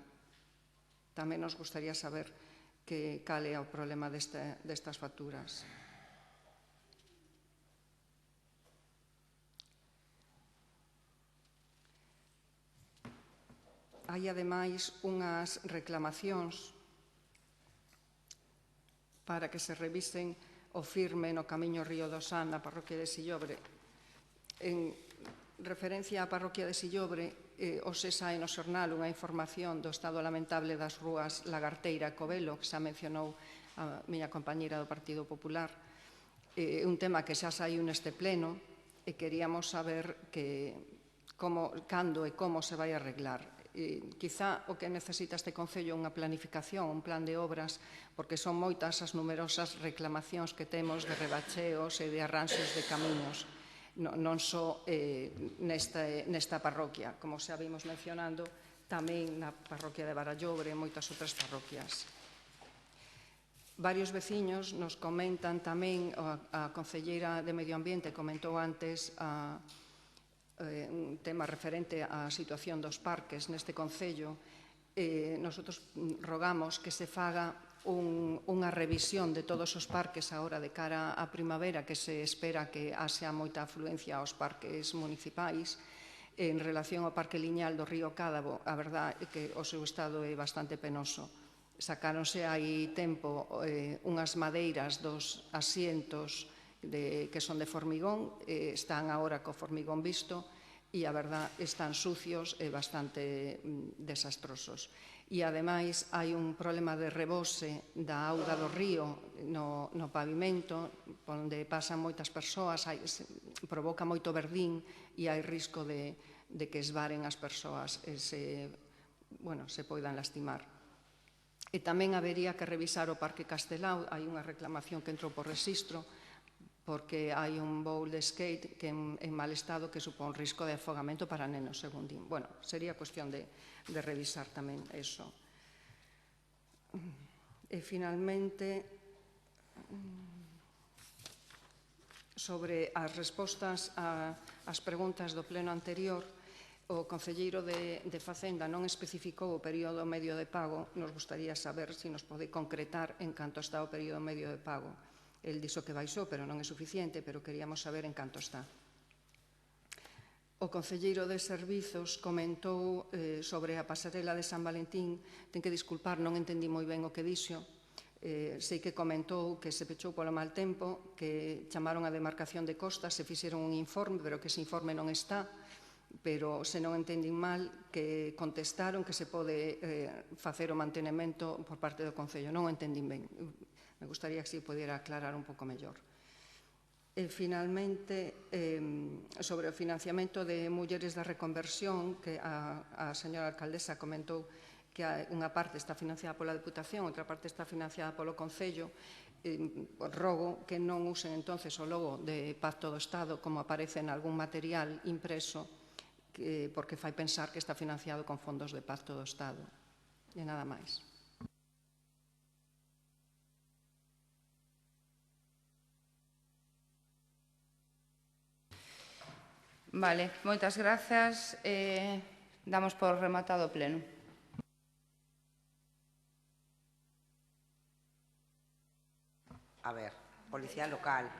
Tamén nos gustaría saber cal é o problema destas facturas. Hai, ademais, unhas reclamacións para que se revisen o firme no Camiño Río do San na parroquia de Sillobre. En referencia á parroquia de Sillobre, hoxe sae no xornal unha información do estado lamentable das rúas Lagarteira e Covelo, que xa mencionou a miña compañera do Partido Popular. É un tema que xa saiu neste pleno e queríamos saber cando e como se vai arreglar. Quizá o que necesita este Concello é unha planificación, un plan de obras, porque son moitas as numerosas reclamacións que temos de rebacheos e de arranxos de camiños, non só nesta parroquia, como xa vimos mencionando, tamén na parroquia de Barallobre e moitas outras parroquias. Varios veciños nos comentan tamén, a concelleira de Medio Ambiente comentou antes un tema referente á situación dos parques neste Concello. Nosotros rogamos que se faga unha revisión de todos os parques agora de cara á primavera, que se espera que haxa moita afluencia aos parques municipais. En relación ao Parque Liñal do Río Cádabo, a verdade é que o seu estado é bastante penoso. Sacáronse hai tempo unhas madeiras dos asientos que son de formigón, están agora co formigón visto e, a verdad, están sucios e bastante desastrosos. E, ademais, hai un problema de rebose da auga do río no pavimento, onde pasan moitas persoas, provoca moito verdín e hai risco de que esvaren as persoas e se poidan lastimar. E tamén habería que revisar o Parque Castelao, hai unha reclamación que entrou por rexistro, porque hai un bowl de skate que en mal estado que supón risco de afogamento para nenos, según din. Bueno, sería cuestión de revisar tamén eso. E, finalmente, sobre as respostas ás preguntas do pleno anterior, o concelleiro de Facenda non especificou o período medio de pago. Nos gustaría saber se nos pode concretar en canto está o período medio de pago. El dixo que baixou, pero non é suficiente, pero queríamos saber en canto está. O concelleiro de Servizos comentou sobre a pasarela de San Valentín. Ten que disculpar, non entendí moi ben o que dixo. Sei que comentou que se pechou polo mal tempo, que chamaron a demarcación de costas, se fixeron un informe, pero que ese informe non está, pero se non entendín mal, que contestaron que se pode facer o mantenimento por parte do Concello. Non o entendín ben. Me gustaría que se pudiera aclarar un pouco mellor. E, finalmente, sobre o financiamento de mulleres da reconversión, que a señora alcaldesa comentou que unha parte está financiada pola Deputación, outra parte está financiada polo Concello. Rogo que non usen entonces o logo de Pacto do Estado como aparece en algún material impreso, porque fai pensar que está financiado con fondos de Pacto do Estado. E nada máis. Vale, moitas grazas. Damos por rematado o pleno. A ver, Policía Local.